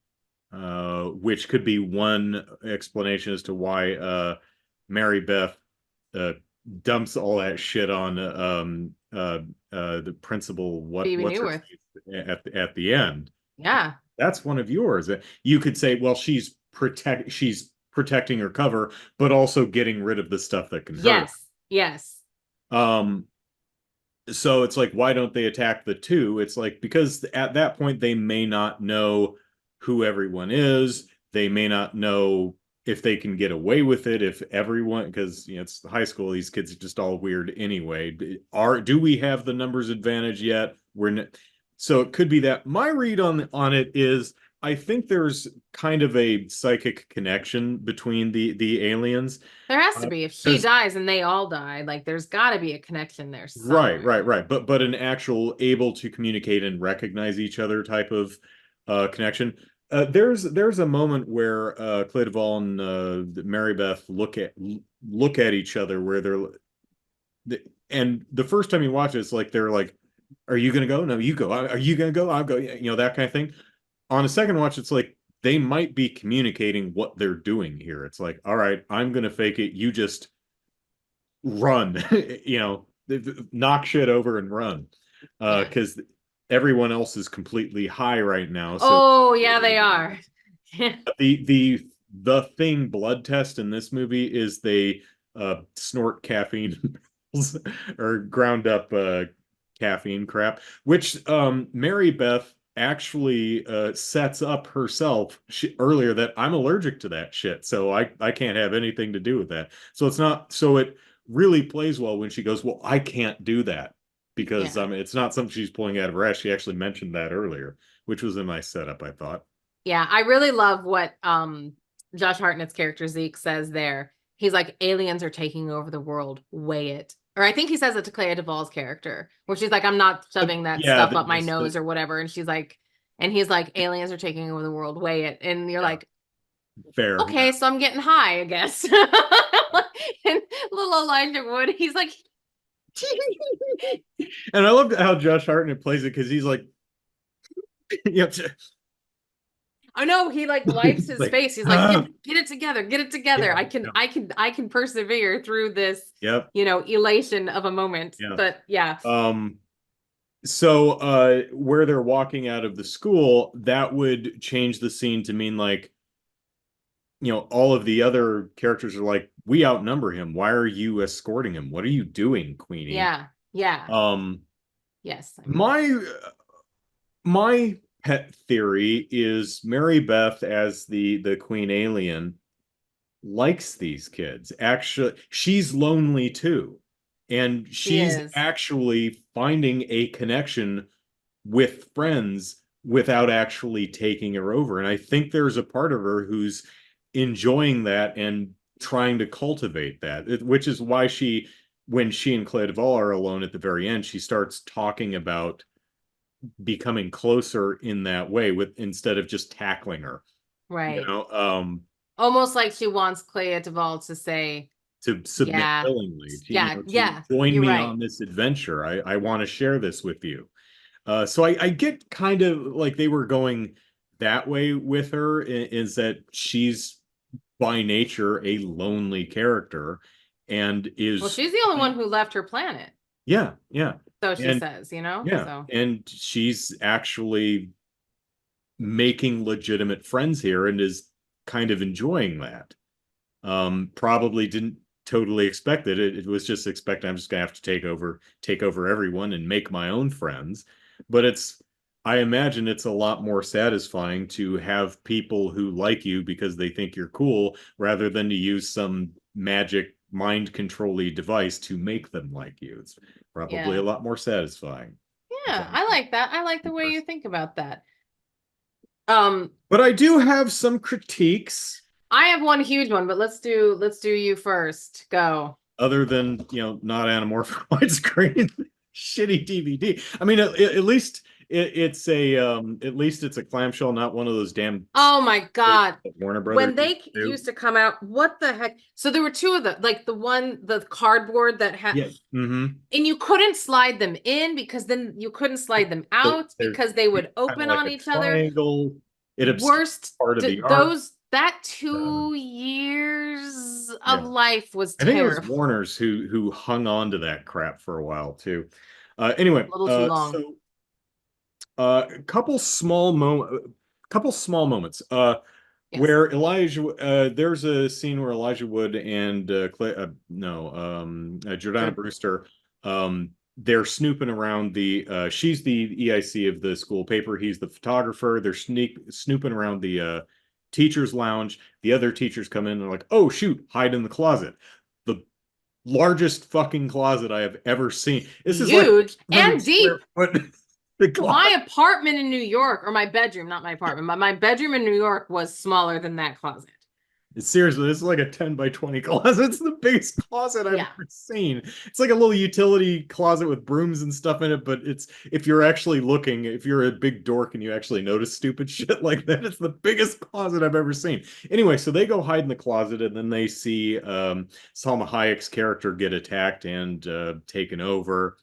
which could be one explanation as to why Mary Beth dumps all that shit on the principal. What's her at the end? Yeah, that's one of yours. You could say, well, she's protecting her cover, but also getting rid of the stuff that can hurt. Yes. So it's like, why don't they attack the 2? It's like, because at that point they may not know who everyone is. They may not know if they can get away with it, if everyone, because it's high school, these kids are just all weird anyway. Do we have the numbers advantage yet? So it could be that. My read on it is, I think there's kind of a psychic connection between the aliens. There has to be. If she dies and they all die, like, there's got to be a connection there somewhere. Right. But an actual able to communicate and recognize each other type of connection. There's a moment where Clea Duvall and Mary Beth look at each other where and the first time you watch it, it's like they're like, "Are you gonna go? No, you go. Are you gonna go? I'll go." That kind of thing. On a second watch, it's like they might be communicating what they're doing here. It's like, all right, I'm gonna fake it. You just run. Knock shit over and run. Because everyone else is completely high right now. So yeah, they are. The thing blood test in this movie is they snort caffeine or ground up caffeine crap, which Mary Beth actually sets up herself earlier that I'm allergic to that shit, so I can't have anything to do with that. So it really plays well when she goes, well, I can't do that, because it's not something she's pulling out of her ass. She actually mentioned that earlier, which was a nice setup, I thought. Yeah, I really love what Josh Hartnett's character Zeke says there. He's like, aliens are taking over the world, weigh it. Or I think he says it to Clea Duvall's character, where she's like, I'm not shoving that stuff up my nose or whatever. And she's like, and he's like, aliens are taking over the world, weigh it. And you're like, fair. Okay, so I'm getting high, I guess. And little Elijah Wood, he's like, and I love how Josh Hartnett plays it, because he's like, I know, he like wipes his face. He's like, get it together, get it together. I can persevere through this, elation of a moment. But yeah. So where they're walking out of the school, that would change the scene to mean like, all of the other characters are like, we outnumber him. Why are you escorting him? What are you doing, Queenie? Yeah. Yes. My pet theory is Mary Beth, as the queen alien, likes these kids. Actually, she's lonely too. and He she's is. actually finding a connection with friends without actually taking her over. And I think there's a part of her who's enjoying that and trying to cultivate that, which is why when she and Cleoval are alone at the very end, she starts talking about becoming closer in that way with instead of just tackling her, you Right. know, Almost like she wants Clea Duvall to say, to submit yeah, willingly, to, yeah, to yeah, join you're me right. on this adventure. I want to share this with you. So I get kind of like they were going that way with her, is that she's by nature a lonely character and Well, is, she's the only one who left her planet. yeah, yeah. So she And says, you know? yeah, So and she's actually making legitimate friends here and is kind of enjoying that. Probably didn't totally expect it. It was just expecting I'm just gonna have to take over everyone and make my own friends. But I imagine it's a lot more satisfying to have people who like you because they think you're cool rather than to use some magic mind controlly device to make them like you. It's probably a yeah. lot more satisfying. If Yeah, I'm I like that. I like the way you person. think about that. Um, But I do have some critiques I have one huge one, but let's do you first. Go. other than not anamorphic widescreen shitty DVD. I mean, at least it's a at least it's a clamshell, not one of those damn Oh my God. that Warner Brothers When they do. used to come out, what the heck? So there were two of them, like the cardboard that had, Yeah. Mm-hmm. and you couldn't slide them in because then you couldn't slide them So out there's because they would kind of open like on a each other. triangle. It obscures Worst, part of the art. those, that Uh, 2 years of yeah, life was I think it was terrible. Warner's who hung on to that crap for a while too. Anyway, A little too long. a couple small moments. Yes. Where Elijah, there's a scene where Elijah Wood and no, Jordana Sure. Brewster, they're snooping around she's the EIC of the school paper. He's the photographer. They're snooping around the teacher's lounge. The other teachers come in and are like, oh, shoot, hide in the closet. The largest fucking closet I have ever seen. This is like Huge 100 and square deep. foot. The closet. My apartment in New York, or my bedroom, not my apartment, but my bedroom in New York was smaller than that closet. Seriously, this is like a 10 by 20 closet. It's the biggest closet I've Yeah. ever seen. It's like a little utility closet with brooms and stuff in it, but if you're actually looking, if you're a big dork and you actually notice stupid shit like that, it's the biggest closet I've ever seen. Anyway, so they go hide in the closet and then they see Salma Hayek's character get attacked and taken over.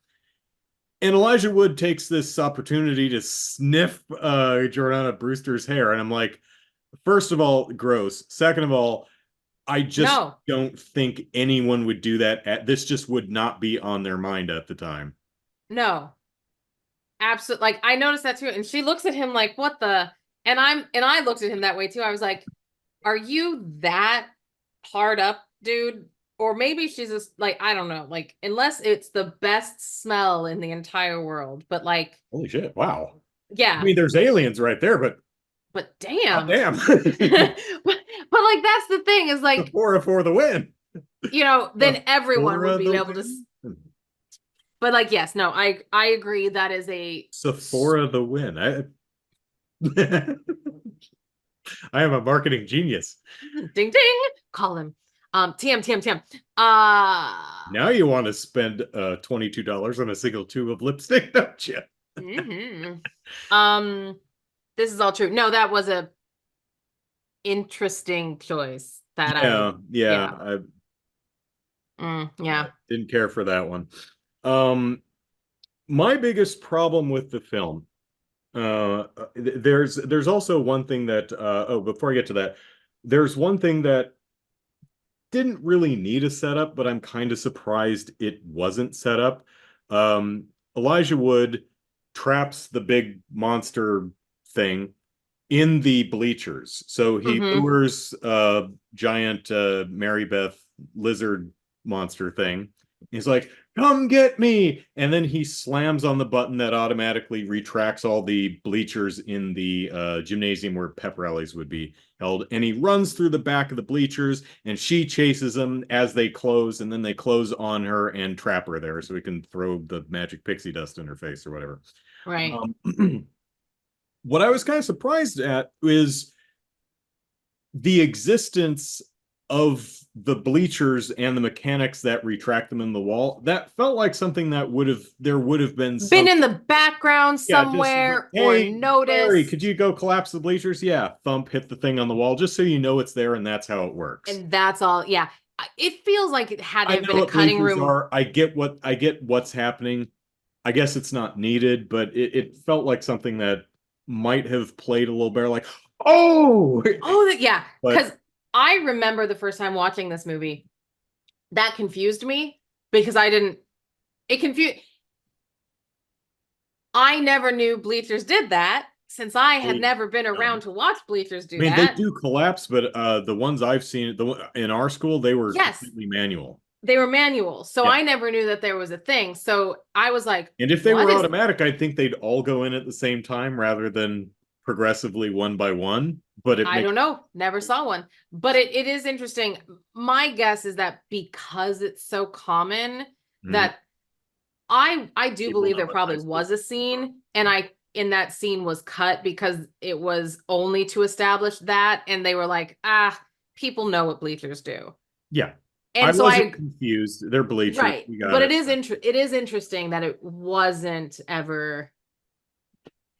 And Elijah Wood takes this opportunity to sniff Jordana Brewster's hair. And I'm like, first of all, gross. Second of all, I just No, don't think anyone would do that. This just would not be on their mind at the time. no. Absolutely. Like I noticed that too. And she looks at him like, what the? And I looked at him that way too. I was like, are you that hard up, dude? Or maybe she's just like, I don't know, like, unless it's the best smell in the entire world. But like, Holy shit! Wow. I yeah, mean, there's aliens right there, but but god damn. damn, But like that's the thing is like, Sephora for the win. then everyone would Sephora be the able to. win. But like, yes, no, I agree. That is a Sephora the win. I am a marketing genius. ding ding. Call him. TM TM TM. Now you want to spend $22 on a single tube of lipstick, don't you? Mhm. Um, this is all true. No, that was a interesting choice that Yeah, yeah. yeah. I Yeah. didn't care for that one. My biggest problem with the film, there's also one thing that before I get to that, there's one thing that didn't really need a setup, but I'm kind of surprised it wasn't set up. Um, Elijah Wood traps the big monster thing in the bleachers. So he Mm-hmm. lures giant Mary Beth lizard monster thing He's like, come get me. And then he slams on the button that automatically retracts all the bleachers in the gymnasium where pep rallies would be held. And he runs through the back of the bleachers and she chases him as they close. And then they close on her and trap her there so he can throw the magic pixie dust in her face or whatever. Right. What I was kind of surprised at is the existence of the bleachers and the mechanics that retract them in the wall. That felt like something that there would have been Been in the background yeah, just somewhere or hey, Larry, noticed. could you go collapse the bleachers? Yeah, thump, hit the thing on the wall, just so you know it's there and that's how it works. And that's all. Yeah. It feels like it had to I have know been a what cutting bleachers room. are. I get what's happening. I guess it's not needed, but it felt like something that might have played a little better. Like, oh, Oh, yeah. Because but I remember the first time watching this movie, that confused me because I didn't, it confused. I never knew bleachers did that since I had never been around to watch bleachers I do mean, they that. do collapse, but the ones I've seen, in our school, they were Yes, completely manual. they were manual. So Yeah. I never knew that there was a thing. So I was like, And if they what were is, automatic, I think they'd all go in at the same time rather than progressively one by one. But it I makes don't know, never saw one. But it is interesting. My guess is that because it's so common Mhm. that I do People believe there know in high probably school. was a scene and I in that scene was cut because it was only to establish that and they were like, people know what bleachers do. Yeah. I And so wasn't I confused. They're bleachers. right, We got but it. it is interesting that it wasn't ever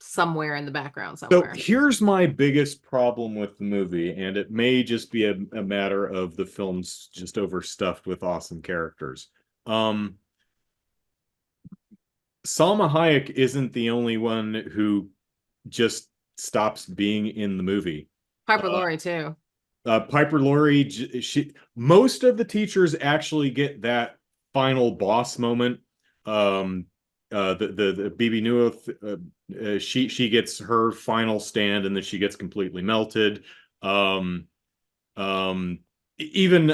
somewhere in the background So somewhere. here's my biggest problem with the movie, and it may just be a matter of the film's just overstuffed with awesome characters. Um, Salma Hayek isn't the only one who just stops being in the movie. Harper Uh, Laurie too. Piper Laurie, most of the teachers actually get that final boss moment. Um, the BB Newell, she gets her final stand, and then she gets completely melted. Um, even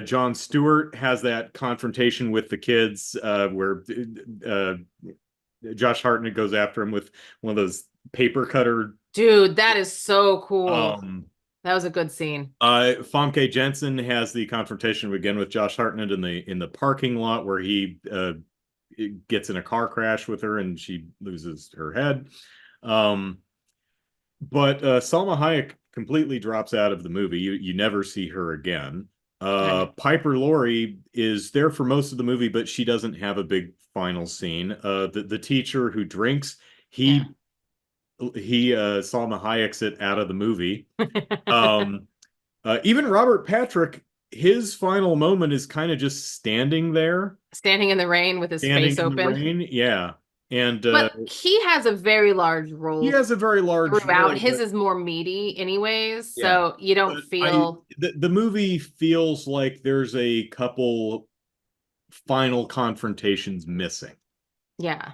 John Stewart has that confrontation with the kids where uh, Josh Hartnett goes after him with one of those paper cutter. Dude, that is so cool. Um, That was a good scene. Famke Jensen has the confrontation again with Josh Hartnett in the parking lot where he gets in a car crash with her and she loses her head. Um, but Salma Hayek completely drops out of the movie. You never see her again. Okay. Piper Laurie is there for most of the movie, but she doesn't have a big final scene. The teacher who drinks, Yeah. he Salma Hayek's it out of the movie. Um, Even Robert Patrick, his final moment is kind of just standing there, Standing in the rain with his standing face in the open. rain. Yeah. And But he has a very large he role has a very large throughout. role, His but is more meaty, anyways. yeah. So you don't But I feel, the movie feels like there's a couple final confrontations missing. yeah.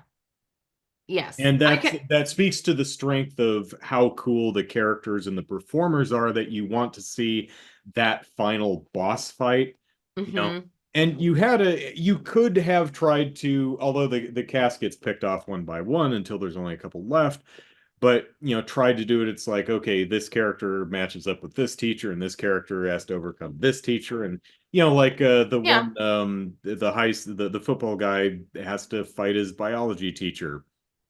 Yes. And I can, that speaks to the strength of how cool the characters and the performers are that you want to see that final boss fight, you know. hmm And you could have tried to, although the cast gets picked off one by one until there's only a couple left, but tried to do it. It's like, okay, this character matches up with this teacher, and this character has to overcome this teacher, and like the Yeah. one the football guy has to fight his biology teacher.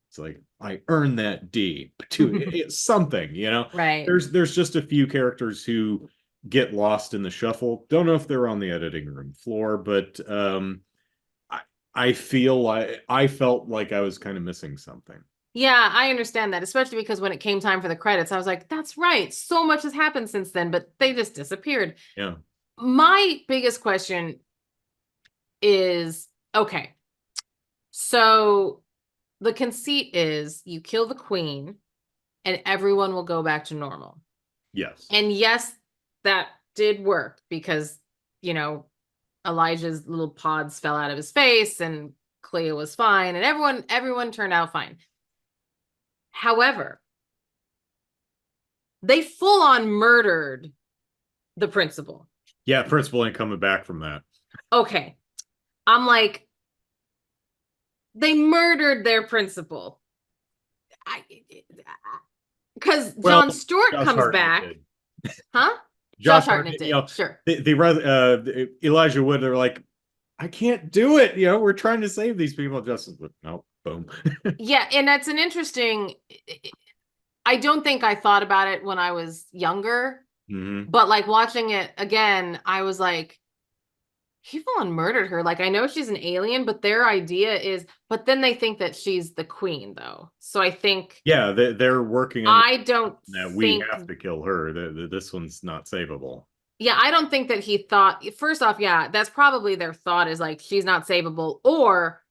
It's like I earned that D to it's something, Right. There's just a few characters who get lost in the shuffle. Don't know if they're on the editing room floor, but I I felt like I was kind of missing something. Yeah, I understand that, especially because when it came time for the credits, I was like, that's right. So much has happened since then, but they just disappeared. Yeah. My biggest question is okay, so the conceit is you kill the queen and everyone will go back to normal. Yes. And yes, that did work because, you know, Elijah's little pods fell out of his face and Clea was fine and everyone turned out fine. However, they full on murdered the principal. Yeah, principal ain't coming back from that. Okay. I'm like, they murdered their principal. I because Well, John Stewart Josh comes Hartnett back, did. huh? Josh Josh Hartnett Hartnett, did, sure. Elijah Wood, they're like, I can't do it. We're trying to save these people. Justice, no, boom. Yeah, and that's an interesting. I don't think I thought about it when I was younger, Hmm. but like watching it again, I was like, he full on murdered her. Like I know she's an alien, but their idea is, but then they think that she's the queen, though. So I think Yeah, they're working on I don't that. We think, have to kill her. This one's not savable. yeah, I don't think that he thought. First off, yeah, that's probably their thought is like she's not savable, or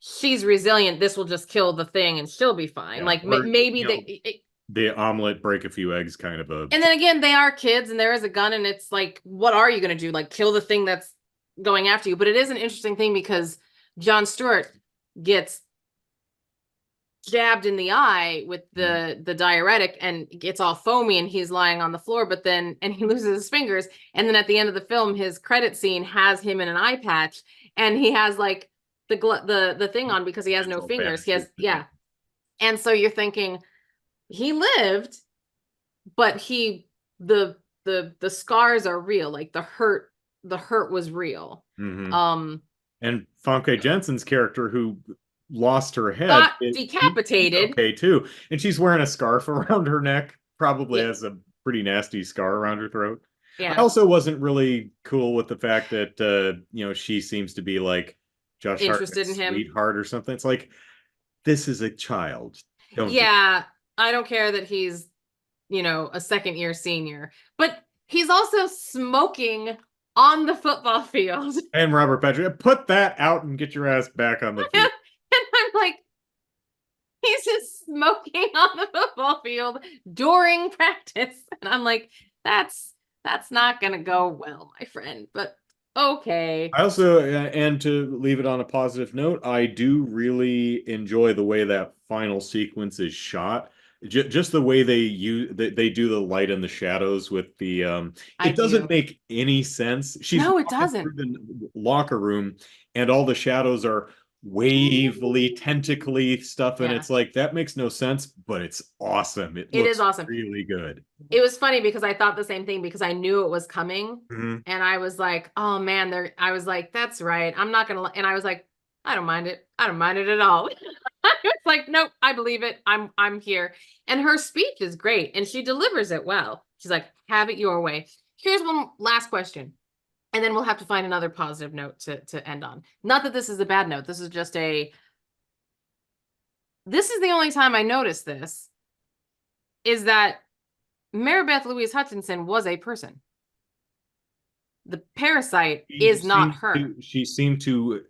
she's resilient. This will just kill the thing, and she'll be fine. Yeah, Like or maybe they. the omelet break a few eggs kind of a. And then again, they are kids and there is a gun, and it's like, what are you going to do? Like, kill the thing that's going after you. But it is an interesting thing because Jon Stewart gets jabbed in the eye with the diuretic and gets all foamy and he's lying on the floor, but then and he loses his fingers. And then at the end of the film, his credit scene has him in an eye patch and he has like the thing on because he has no Dental fingers. He has, bandages. yeah. And so you're thinking he lived, but the scars are real. Like the hurt was real. Hmm. Um, And Famke Jensen's character, who lost her head, got she's decapitated. okay too, and she's wearing a scarf around her neck. Probably Yeah, has a pretty nasty scar around her throat. I yeah, also wasn't really cool with the fact that she seems to be like Josh interested in Hartnett's him. sweetheart or something. It's like this is a child. Don't do. Yeah, I don't care that he's, a second year senior, but he's also smoking on the football field. And Robert Patrick, put that out and get your ass back on the And field. I'm like, he's just smoking on the football field during practice. And I'm like, that's not gonna go well, my friend. But okay. I also, and to leave it on a positive note, I do really enjoy the way that final sequence is shot. Just the way they do the light and the shadows with the I it doesn't do. make any sense. She's No, it walking through doesn't. the locker room and all the shadows are wavily, tentacly stuff, and Yeah, it's like that makes no sense, but it's awesome. It it is looks awesome. really good. It was funny because I thought the same thing because I knew it was coming. Mhm. And I was like, oh man, I was like, that's right. I'm not gonna and I was like, I don't mind it. I don't mind it at all. I was like, nope, I believe it. I'm here. And her speech is great and she delivers it well. She's like, have it your way. Here's one last question. And then we'll have to find another positive note to end on. Not that this is a bad note. This is just this is the only time I noticed this is that Maribeth Louise Hutchinson was a person. The parasite is not her. She seemed to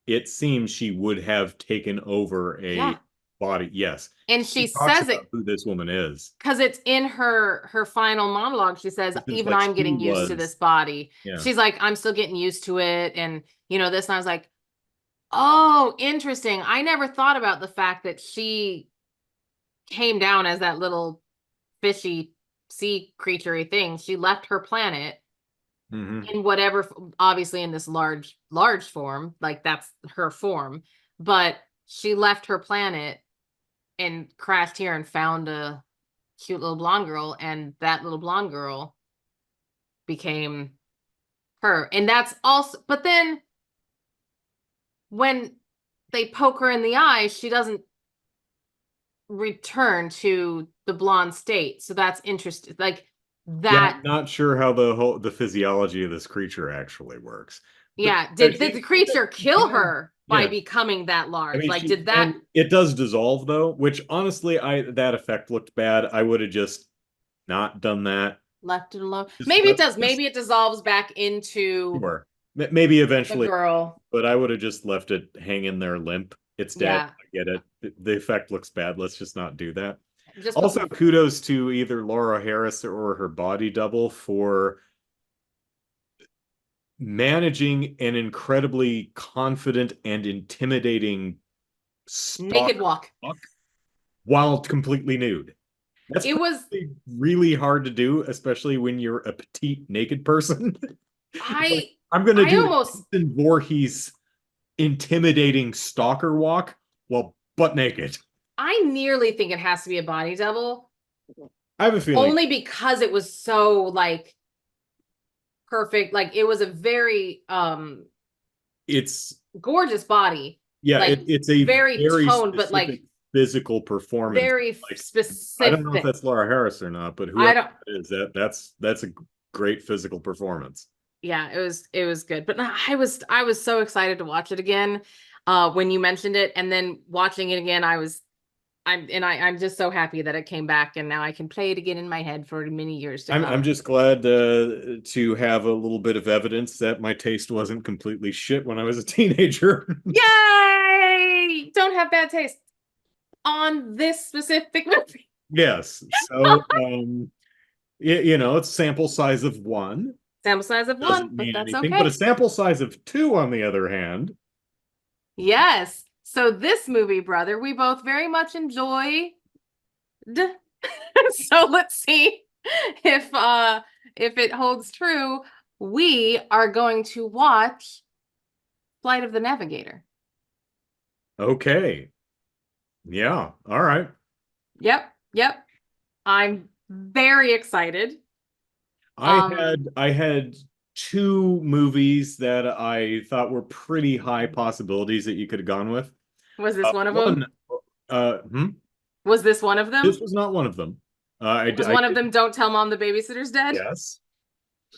it seems she would have taken over a Yeah. body. Yes. And she She talks says about it who this woman is. because it's in her final monologue. She says, This is even like I'm she getting used to was. this body. Yeah. She's like, I'm still getting used to it. And this. And I was like, oh, interesting. I never thought about the fact that she came down as that little fishy sea creaturey thing. She left her planet Hmm. in whatever, obviously in this large form, like that's her form, but she left her planet and crashed here and found a cute little blonde girl, and that little blonde girl became her. And that's also, but then when they poke her in the eye, she doesn't return to the blonde state. So that's interesting. Like Yeah, that. I'm not sure how the physiology of this creature actually works. But Yeah, did the she creature kill can. her by Yeah. becoming that I large? mean, Like, did that and it does dissolve though, which honestly, that effect looked bad. I would have just not done that. left it alone? Just Maybe it let does. just Maybe it dissolves back into sure. Maybe the eventually, girl. but I would have just left it hanging there limp. It's dead. Yeah, I get it. The effect looks bad. Let's just not do that. just put Also, some. kudos to either Laura Harris or her body double for managing an incredibly confident and intimidating Naked stalker walk. while completely nude. That's It was. probably really hard to do, especially when you're a petite naked person. Like, I I'm gonna I do almost a Jason Voorhees intimidating stalker walk while butt naked. I nearly think it has to be a body double. I have a feeling. Only because it was so like perfect. Like it was a very It's gorgeous body. yeah, Like it's a very very toned, but specific like physical performance. very Like I don't know if specific. that's Laura Harris or not, but I whoever don't it is, that's a great physical performance. yeah, it was good. But no, I was so excited to watch it again when you mentioned it, and then watching it again, I'm just so happy that it came back, and now I can play it again in my head for many years to I'm come. just glad to have a little bit of evidence that my taste wasn't completely shit when I was a teenager. Yay! Don't have bad taste on this specific movie. Yes. So you know, it's sample size of one. Sample size of one, Doesn't but mean that's anything. But a okay. sample size of two, on the other hand. Yes. So this movie, brother, we both very much enjoyed. So let's see if it holds true. We are going to watch Flight of the Navigator. Okay. Yeah. All right. Yep. I'm very excited. I had two movies that I thought were pretty high possibilities that you could have gone with. Was this one of One, them? hmm? Was this one of This them? was not one of them. Was I one of did, them Don't Tell Mom the Babysitter's Dead? yes.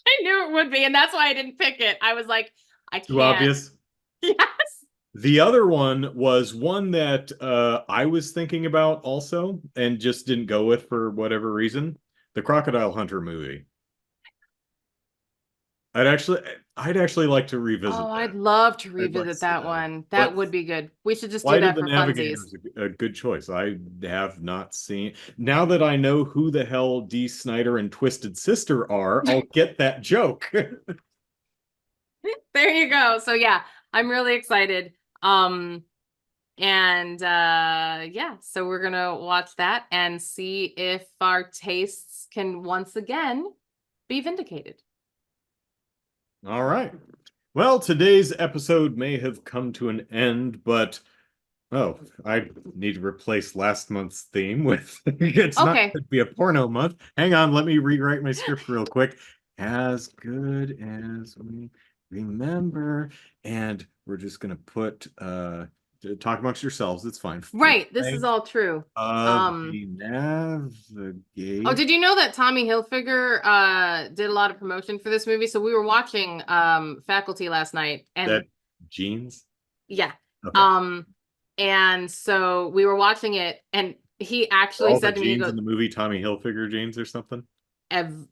I knew it would be, and that's why I didn't pick it. I was like, I Too can't. obvious. Yes. The other one was one that I was thinking about also and just didn't go with for whatever reason. The Crocodile Hunter movie. I'd actually I'd actually like to revisit Oh, I'd that. love to I'd like to revisit see that that. one. That But would be good. We should just do Flight of that the for Navigator funsies. is a good choice. I have not seen. Now that I know who the hell Dee Snider and Twisted Sister are, I'll get that joke. There you go. So yeah, I'm really excited. And yeah, so we're gonna watch that and see if our tastes can once again be vindicated. All right. Well, today's episode may have come to an end, but oh, I need to replace last month's theme with it's not Okay. going to be a porno month. Hang on, let me rewrite my script real quick. As good as we remember. And we're just gonna put talk amongst yourselves, it's fine. Right, this is all true. The Navigate. Oh, did you know that Tommy Hilfiger did a lot of promotion for this movie? So we were watching Faculty last night, and That jeans? yeah. Okay. And so we were watching it, and he actually All the said to me, he jeans goes, in the movie Tommy Hilfiger jeans or something?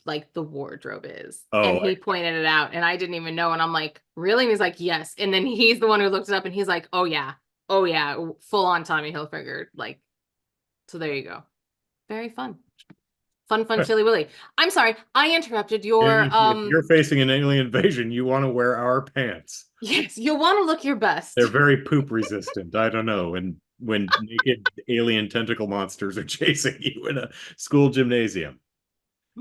like the wardrobe is. Oh, And he pointed it out, and I didn't even know. And I'm like, really? And he's like, yes. And then he's the one who looked it up, and he's like, oh yeah, full on Tommy Hilfiger. Like, so there you go. Very fun. Fun, Chilly Willy. I'm sorry, I interrupted your if you're facing an alien invasion, you want to wear our pants. yes, you'll want to look your best. They're very poop resistant. I don't know. And when naked alien tentacle monsters are chasing you in a school gymnasium.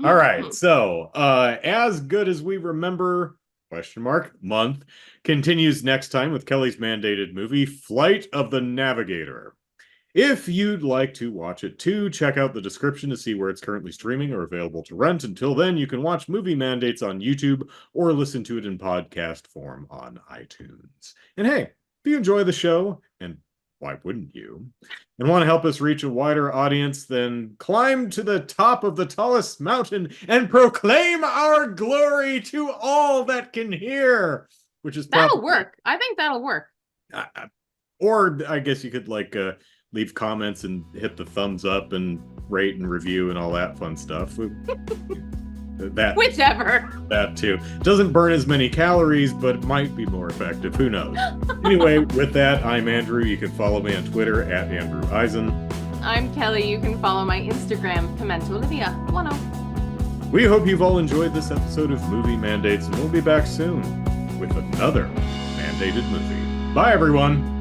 All right. So, as good as we remember, question mark, month continues next time with Kelly's mandated movie, Flight of the Navigator. If you'd like to watch it too, check out the description to see where it's currently streaming or available to rent. Until then, you can watch Movie Mandates on YouTube or listen to it in podcast form on iTunes. And hey, if you enjoy the show, and why wouldn't you, and want to help us reach a wider audience, then climb to the top of the tallest mountain and proclaim our glory to all that can hear, which is probably... That'll work. I think that'll work. Or I guess you could leave comments and hit the thumbs up and rate and review and all that fun stuff. Whichever. That too. Doesn't burn as many calories, but might be more effective. Who knows? Anyway, with that, I'm Andrew. You can follow me on Twitter at Andrew Eisen. I'm Kelly. You can follow my Instagram, Pimento Olivia 10. We hope you've all enjoyed this episode of Movie Mandates, and we'll be back soon with another mandated movie. Bye, everyone.